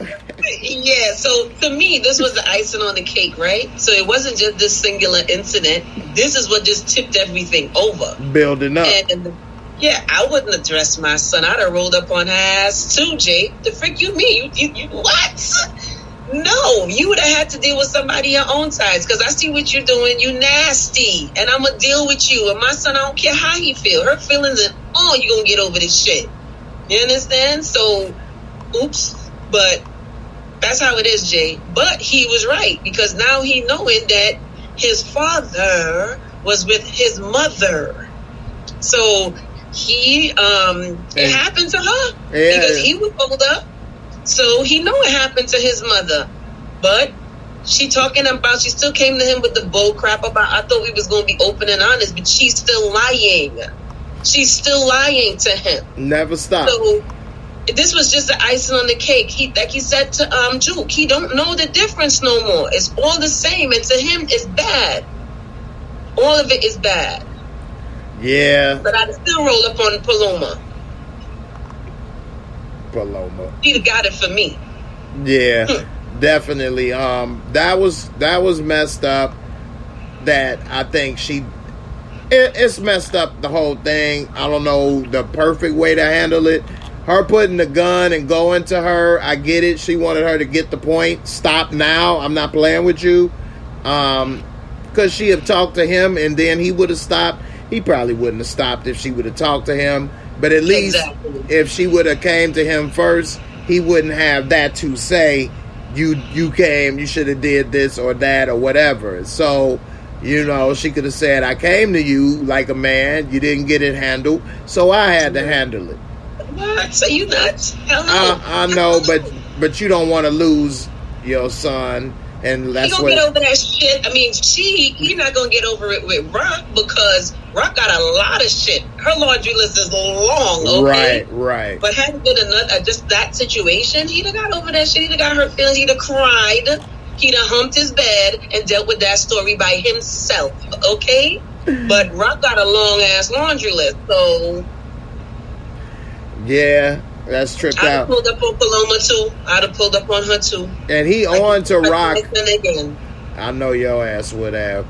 Yeah, so to me, this was the icing on the cake, right? So it wasn't just this singular incident. This is what just tipped everything over. Building up. And yeah, I wouldn't address my son. I'd have rolled up on her ass too, Jay. The frick you mean? You what? No, you would have had to deal with somebody your own size, because I see what you're doing. You nasty, and I'm going to deal with you. And my son, I don't care how he feel. Her feelings and all, you going to get over this shit. You understand? So, oops. But that's how it is, Jay. But he was right, because now he knowing that his father was with his mother. So he, it happened to her because he was pulled up. So he know it happened to his mother. But she talking about, she still came to him with the bull crap about, I thought we was going to be open and honest, but she's still lying. She's still lying to him. Never stop. So this was just the icing on the cake. He, like he said to Juke, he don't know the difference no more. It's all the same, and to him, it's bad. All of it is bad. Yeah. But I'd still roll up on Paloma. He'd got it for me. Yeah, definitely. That was messed up. That I think it's messed up, the whole thing. I don't know the perfect way to handle it. Her putting the gun and going to her, I get it. She wanted her to get the point. Stop now. I'm not playing with you. Because she had talked to him and then he would have stopped. He probably wouldn't have stopped if she would have talked to him. But at least if she would have came to him first, he wouldn't have that to say, you came, you should have did this or that or whatever. So, you know, she could have said, I came to you like a man. You didn't get it handled. So I had to handle it. What? So you nuts? I know, but you don't want to lose your son, and that's he gonna get over that shit. I mean, he not gonna get over it with Rock, because Rock got a lot of shit. Her laundry list is long, okay? Right. But had it been just that situation, he'd have got over that shit. He'd have got hurt feelings. He'd have cried. He'd have humped his bed and dealt with that story by himself, okay? But Rock got a long ass laundry list, so. Yeah, that's tripped out. I'd have pulled up on Paloma too. I'd have pulled up on her too. And he on to Rock. Again. I know your ass would have.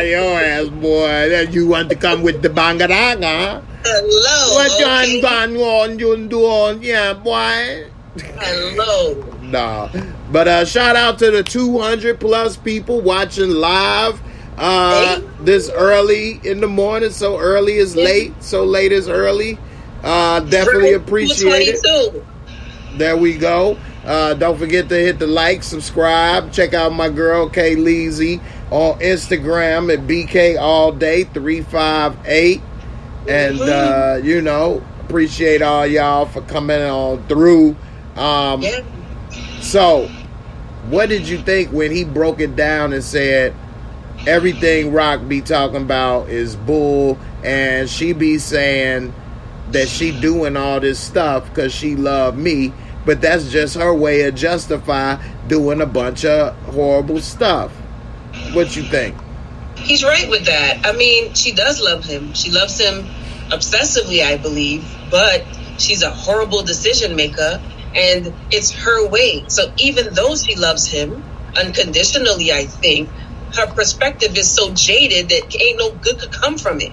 Your ass, boy. You want to come with the bangaranga? Hello. What you doing? Yeah, boy. Hello. Nah. But shout out to the 200 plus people watching live. This early in the morning, so early is late, so late is early. Definitely appreciate it. There we go. Don't forget to hit the like, subscribe, check out my girl K Leezy on Instagram at BK All Day 358, and you know, appreciate all y'all for coming on through. So what did you think when he broke it down and said everything Rock be talking about is bull, and she be saying that she doing all this stuff because she love me, but that's just her way of justify doing a bunch of horrible stuff? What you think? He's right with that. I mean, she does love him. She loves him obsessively, I believe, but she's a horrible decision maker, and it's her way. So even though she loves him unconditionally, I think her perspective is so jaded that ain't no good could come from it,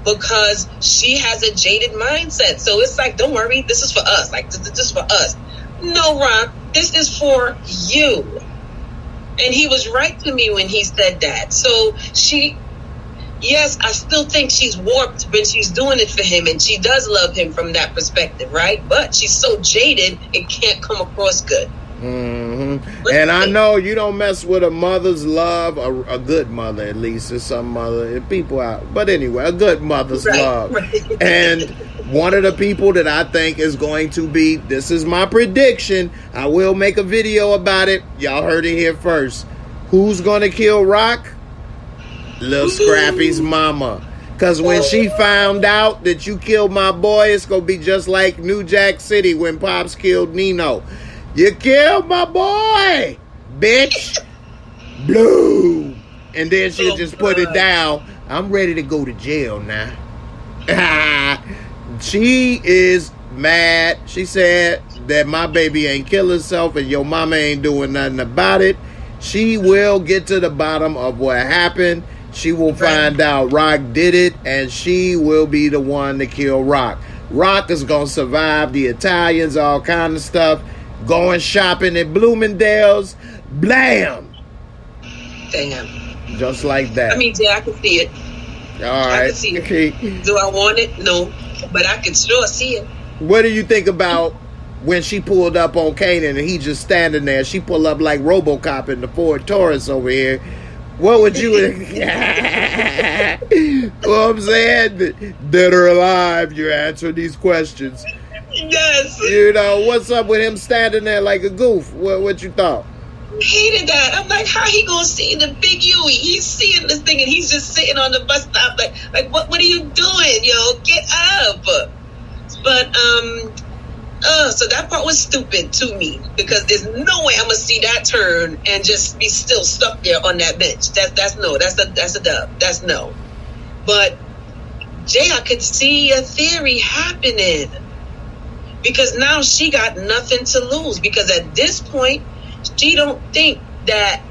because she has a jaded mindset. So it's like, don't worry, this is for us. Like, this is for us. No, Rock, this is for you. And he was right to me when he said that. So yes, I still think she's warped when she's doing it for him, and she does love him from that perspective, right? But she's so jaded, it can't come across good. Mm-hmm. And I know you don't mess with a mother's love, a good mother at least, or some mother, people out. But anyway, a good mother's love. Right. And one of the people that I think is going to be, this is my prediction, I will make a video about it. Y'all heard it here first. Who's going to kill Rock? Lil Scrappy's mama. Because when she found out that you killed my boy, it's going to be just like New Jack City when Pops killed Nino. You killed my boy, bitch. Blue. And then she'll just put it down. I'm ready to go to jail now. She is mad. She said that my baby ain't kill herself and your mama ain't doing nothing about it. She will get to the bottom of what happened. She will find out Rock did it, and she will be the one to kill Rock. Rock is going to survive the Italians, all kind of stuff, going shopping at Bloomingdale's. Blam! Damn. Just like that. I mean, yeah, I can see it. All right. I can see it. Do I want it? No. But I can sure see it. What do you think about when she pulled up on Kanan and he just standing there? She pulled up like RoboCop in the Ford Taurus over here. What would you... Well, I'm saying, dead or alive, you answer these questions. Yes. You know, what's up with him standing there like a goof? What you thought? Hated that. I'm like, how he gonna see the big Huey? He's seeing this thing and he's just sitting on the bus stop like what are you doing, yo? Get up. But so that part was stupid to me because there's no way I'm gonna see that turn and just be still stuck there on that bench. That's no. That's a dub. That's no. But Jay, I could see a theory happening because now she got nothing to lose because at this point she don't think that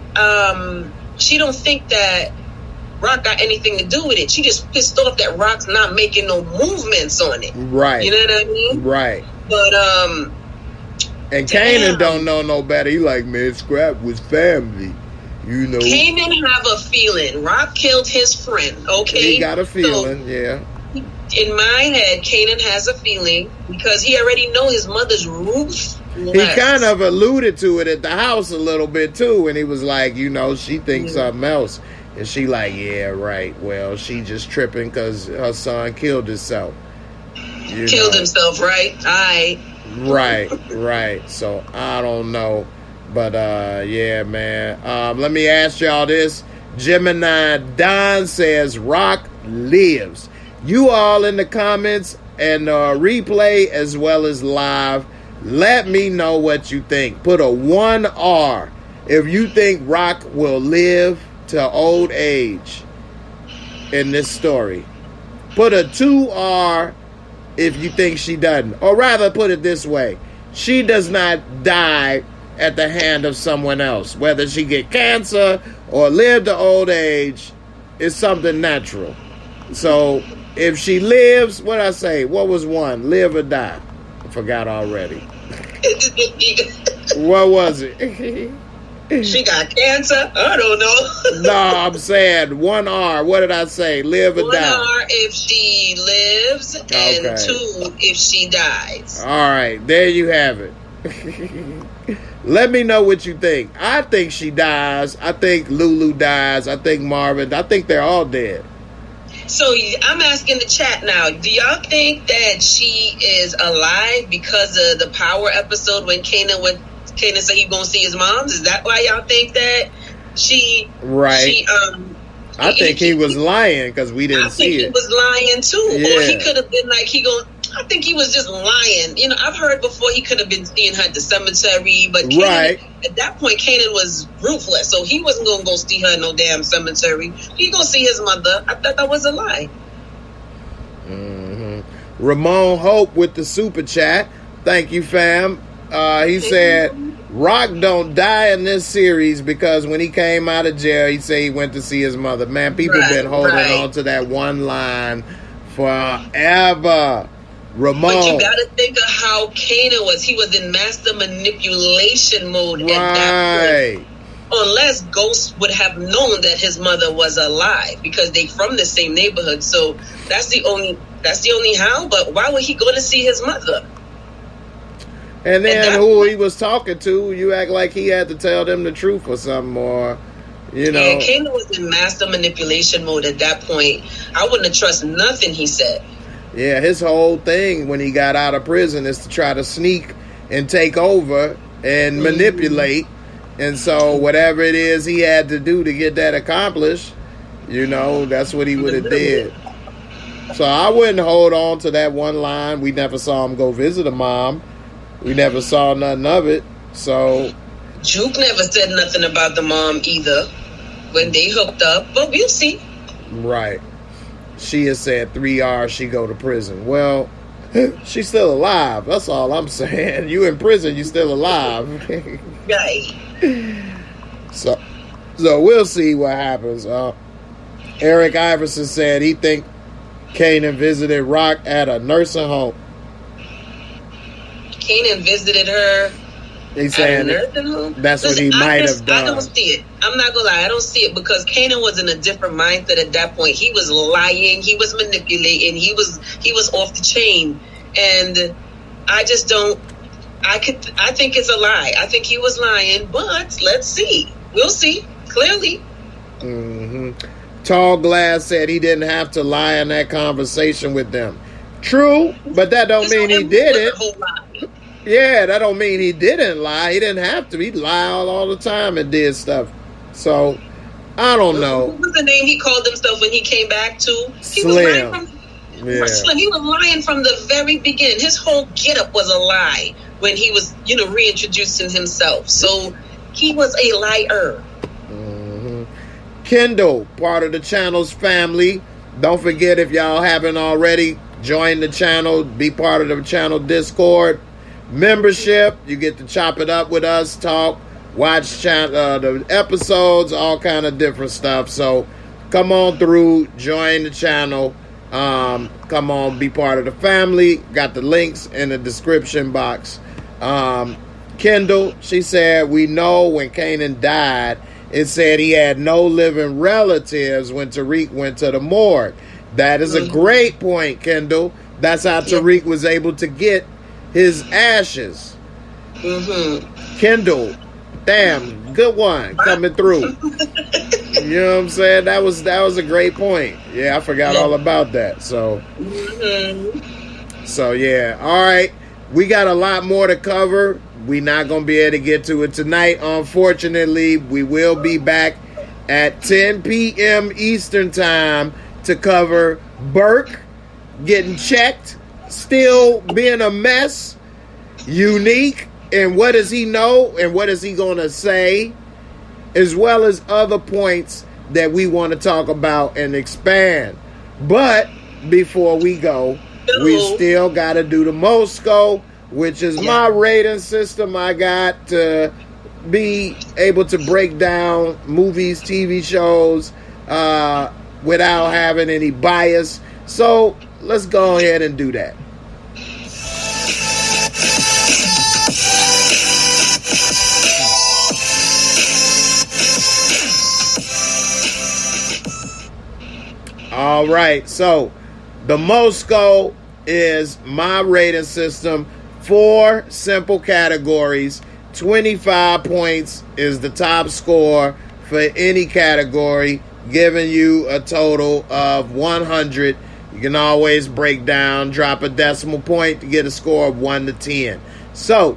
Rock got anything to do with it. She just pissed off that Rock's not making no movements on it. Right. You know what I mean? Right. But and Kanan don't know no better. He like, man, Scrap was family. You know. Kanan have a feeling. Rock killed his friend. Okay. He got a feeling, so, yeah. In my head, Kanan has a feeling because he already know his mother's ruthless. He kind of alluded to it at the house a little bit too, and he was like, you know, she thinks something else, and she like, yeah, right. Well, she just tripping because her son killed himself. Killed himself, right? Right. So I don't know, but yeah, man. Let me ask y'all this. Gemini Don says Rock lives. You all in the comments and replay as well as live. Let me know what you think. Put a 1R if you think Rock will live to old age in this story. Put a 2R if you think she doesn't. Or rather, put it this way. She does not die at the hand of someone else. Whether she get cancer or live to old age is something natural. So if she lives, what I say? What was one? Live or die? I forgot already. What was it? She got cancer? I don't know. No, I'm saying 1R. What did I say? Live or die? 1R if she lives, and 2 if she dies. All right, there you have it. Let me know what you think. I think she dies. I think Lulu dies. I think Marvin. I think they're all dead. So I'm asking the chat now. Do y'all think that she is alive because of the Power episode when Kanan said he gonna see his mom's? Is that why y'all think that she? Right. I think he was lying because we didn't see it. I think he was lying too, yeah. Or he could have been like I think he was just lying. You know, I've heard before he could have been seeing her at the cemetery, but Kanan, at that point, Kanan was ruthless, so he wasn't gonna go see her in no damn cemetery. He gonna see his mother. I thought that was a lie. Mm-hmm. Ramon Hope with the super chat. Thank you, fam. He said Rock don't die in this series because when he came out of jail, he said he went to see his mother. Man, people been holding on to that one line forever. Ramon. But you gotta think of how Kanan was. He was in master manipulation mode at that point. Unless Ghost would have known that his mother was alive because they from the same neighborhood. So that's the only how. But why would he go to see his mother? And then who he was talking to, you act like he had to tell them the truth or something, or you know. Yeah, Kanan was in master manipulation mode at that point. I wouldn't have trusted nothing he said. Yeah, his whole thing when he got out of prison is to try to sneak and take over and manipulate. And so whatever it is he had to do to get that accomplished, you know, that's what he would have did. So I wouldn't hold on to that one line. We never saw him go visit a mom. We never saw nothing of it. So Juke never said nothing about the mom either when they hooked up. But we'll see. Right. She has said 3 hours she go to prison. Well, She's still alive. That's all I'm saying. You in prison, you still alive. Right. So we'll see what happens. Eric Iverson said he think Kanan visited Rock at a nursing home. Kanan visited her He's at a saying nursing home? that's what he might have done. I don't see it. I'm not gonna lie, I don't see it because Kanan was in a different mindset at that point. He was lying, he was manipulating, he was off the chain, and I just don't. I think it's a lie. I think he was lying, but let's see. We'll see clearly. Mm-hmm. Tall Glass said he didn't have to lie in that conversation with them. True, but that don't mean he did it. Yeah, that don't mean he didn't lie. He didn't have to. He lied all the time and did stuff. So, I don't know. What was the name he called himself when he came back to? Slim. Slim. He was lying from the very beginning. His whole getup was a lie when he was, reintroducing himself. So, he was a liar. Kendall, part of the channel's family. Don't forget, if y'all haven't already, join the channel, be part of the channel Discord. Membership, you get to chop it up with us, talk, watch the episodes, all kind of different stuff. So come on through, join the channel. Come on, be part of the family. Got the links in the description box. Kendall, she said, we know when Kanan died, it said he had no living relatives when Tariq went to the morgue. That is a great point, Kendall. That's how Tariq was able to get his ashes. Kendall, damn, good one coming through. You know what I'm saying? That was a great point. Yeah, I forgot all about that. So yeah. All right. We got a lot more to cover. We're not going to be able to get to it tonight, unfortunately. We will be back at 10 p.m. Eastern Time to cover Burke getting checked, still being a mess, Unique, and what does he know and what is he going to say, as well as other points that we want to talk about and expand. But before we go, we still got to do the MOORESCORE, which is my rating system I got to be able to break down movies, TV shows, without having any bias. So let's go ahead and do that. All right, so the MOORESCORE is my rating system. 4 simple categories. 25 points is the top score for any category, giving you a total of 100. You can always break down, drop a decimal point to get a score of 1 to 10. So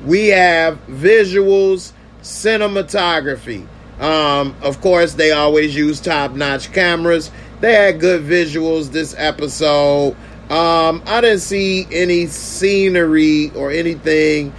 we have visuals, cinematography. Of course, they always use top-notch cameras. They had good visuals this episode. I didn't see any scenery or anything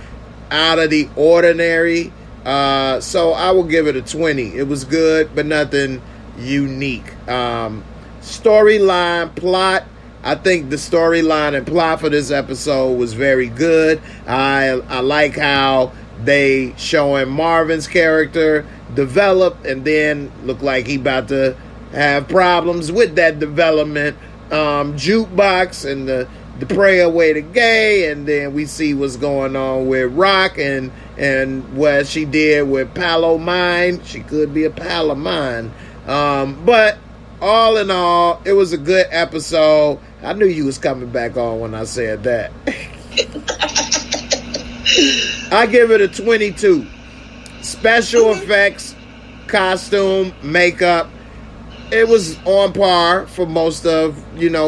out of the ordinary. So I will give it a 20. It was good, but nothing unique. Storyline, plot. I think the storyline and plot for this episode was very good. I like how they showing Marvin's character develop and then look like he about to have problems with that development. Jukebox and the pray away the gay, and then we see what's going on with Rock and what she did with Palo Mine. She could be a pal of mine. But all in all, it was a good episode. I knew you was coming back on when I said that. I give it a 22. Special effects, costume, makeup, it was on par for most of,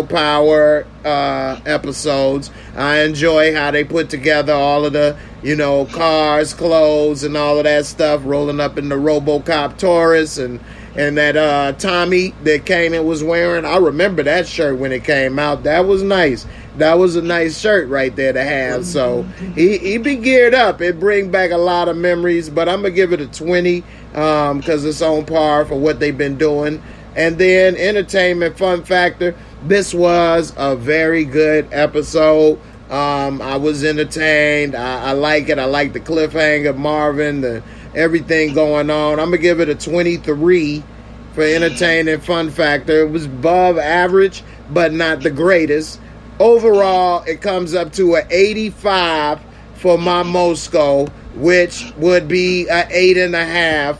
Power episodes. I enjoy how they put together all of the, cars, clothes, and all of that stuff rolling up in the RoboCop Taurus and that Tommy that Kanan was wearing. I remember that shirt when it came out. That was nice. That was a nice shirt right there to have. So he be geared up. It bring back a lot of memories, but I'm going to give it a 20 because it's on par for what they've been doing And then entertainment fun factor. This was a very good episode. I was entertained. I like it. I like the cliffhanger, Marvin, everything going on. I'm going to give it a 23 for entertaining fun factor. It was above average, but not the greatest. Overall, it comes up to an 85 for my MOORESCORE, which would be an 8.5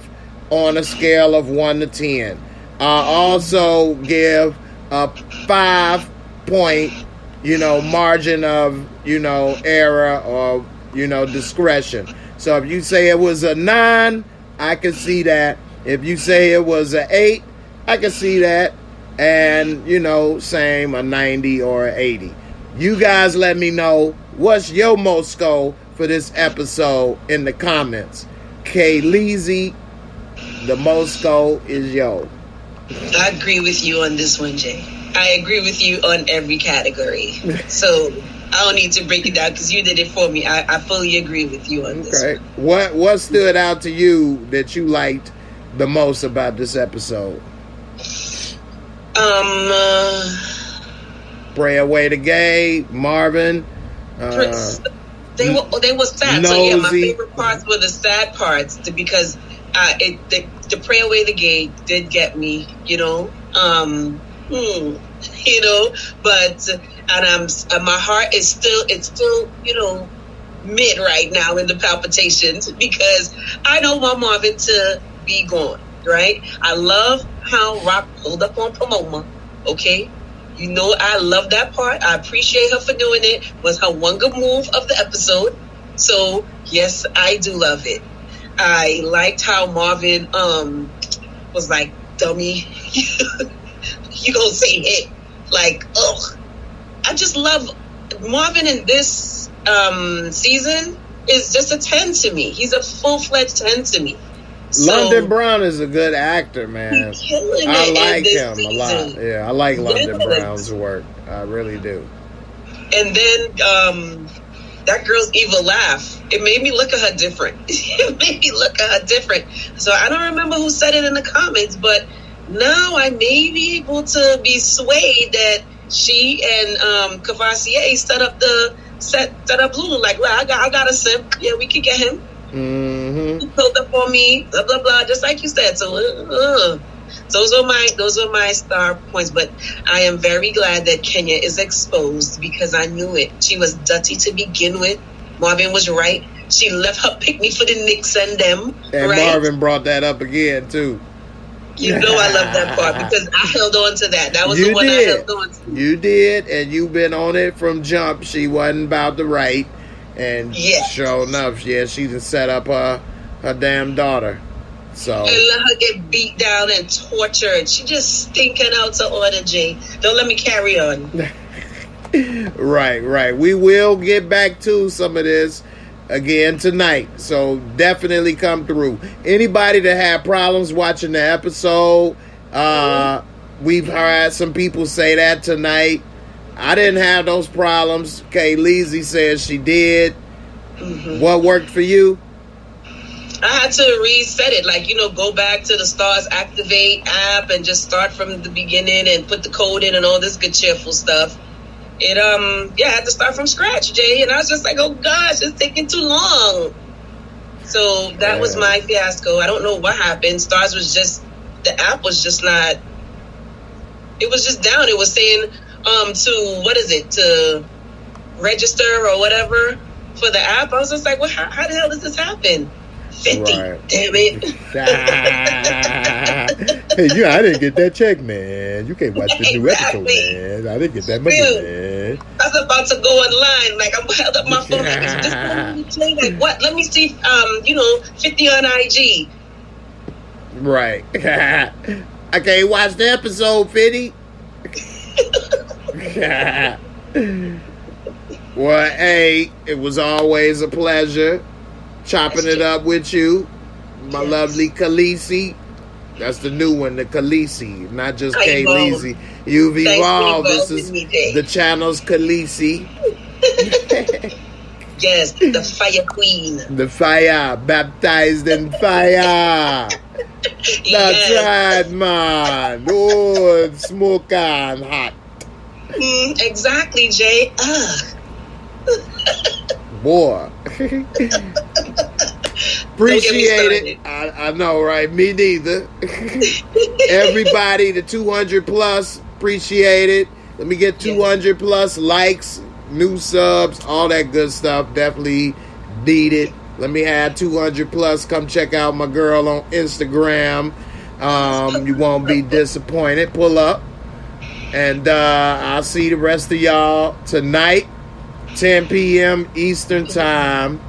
on a scale of 1 to 10. I also give a 5-point, margin of, error or, discretion. So if you say it was a 9, I can see that. If you say it was an 8, I can see that. And, same a 90 or an 80. You guys let me know what's your MOORESCORE for this episode in the comments. K-Leezy, the MOORESCORE is yours. I agree with you on this one, Jay. I agree with you on every category. So I don't need to break it down because you did it for me. I fully agree with you on this. Okay. What stood out to you that you liked the most about this episode? Pray Away the Gay, Marvin. They were sad. Nosy. So yeah, my favorite parts were the sad parts because the Pray Away the Gay did get me, but and my heart is still mid right now in the palpitations because I don't want Marvin to be gone, right? I love how Rock pulled up on Pomona, okay? I love that part. I appreciate her for doing it. Was her one good move of the episode. So yes, I do love it. I liked how Marvin was like, dummy, you gonna say it. Like, ugh. I just love Marvin in this season is just a 10 to me. He's a full-fledged 10 to me. London Brown is a good actor, man. I like him a lot. Yeah, I like London Brown's work. I really do. And then that girl's evil laugh. It made me look at her different. So I don't remember who said it in the comments, but now I may be able to be swayed that she and Cavassier set up Lulu. Like, well, I got a simp. Yeah, we could get him. Mm-hmm. He pulled up on me, blah blah blah, just like you said. So those are my star points. But I am very glad that Kenya is exposed because I knew it. She was dirty to begin with. Marvin was right. She left her pick me for the Knicks and them. And right? Marvin brought that up again too. I love that part because I held on to that. That was the one I held on to. You did, and you've been on it from jump. She wasn't about the right. And sure enough, she done set up her damn daughter. So and let her get beat down and tortured. She just stinking out to order, Jay. Don't let me carry on. Right. We will get back to some of this again tonight. So definitely come through. Anybody that had problems watching the episode, we've heard some people say that tonight. I didn't have those problems. K-Leezy says she did. Mm-hmm. What worked for you? I had to reset it. Like, go back to the Stars Activate app and just start from the beginning and put the code in and all this good cheerful stuff. It, I had to start from scratch, Jay. And I was just like, oh gosh, it's taking too long. So that was my fiasco. I don't know what happened. The app was just not, it was just down. It was saying, to register or whatever for the app. I was just like, well, how the hell does this happen? 50, right. Damn it. Hey, I didn't get that check, man. You can't watch the new episode, man. I didn't get that money, man. I was about to go online. Like, I'm held up my phone. Like, what? Let me see, 50 on IG. Right. I can't watch the episode, 50. Well, hey, it was always a pleasure chopping it up with you, my lovely Khaleesi. That's the new one, the Khaleesi, not just K-Leezy. You've evolved. This is the channel's Khaleesi. Yes, the fire queen. The fire, baptized in fire. That's Yes. right, man. Oh, smoke and hot. Exactly, Jay. Boy. Appreciate it. I know, right? Me neither. Everybody, the 200 plus, appreciate it. Let me get 200 plus likes, new subs, all that good stuff. Definitely need it. Let me have 200 plus. Come check out my girl on Instagram. You won't be disappointed. Pull up. And I'll see the rest of y'all tonight, 10 p.m. Eastern Time.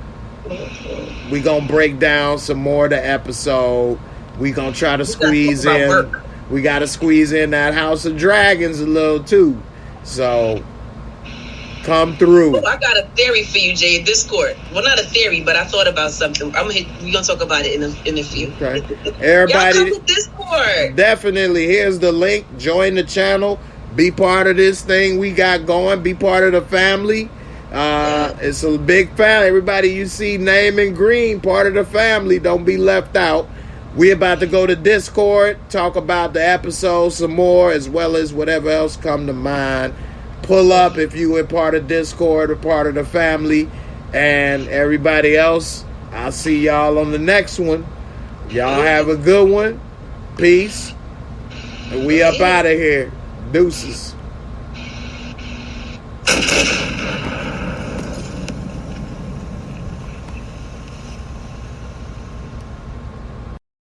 We're going to break down some more of the episode. We're going to try to squeeze in. We got to squeeze in that House of Dragons a little too. So, come through. Oh, I got a theory for you, Jay. Discord. Well, not a theory, but I thought about something. We're going to talk about it in a few. Okay. Everybody, y'all come to Discord. Definitely. Here's the link. Join the channel. Be part of this thing we got going. Be part of the family. It's a big family. Everybody you see name in green, part of the family. Don't be left out. We're about to go to Discord, talk about the episode some more, as well as whatever else come to mind. Pull up if you were part of Discord or part of the family. And everybody else, I'll see y'all on the next one. Y'all have a good one. Peace. And we up out of here. Deuces.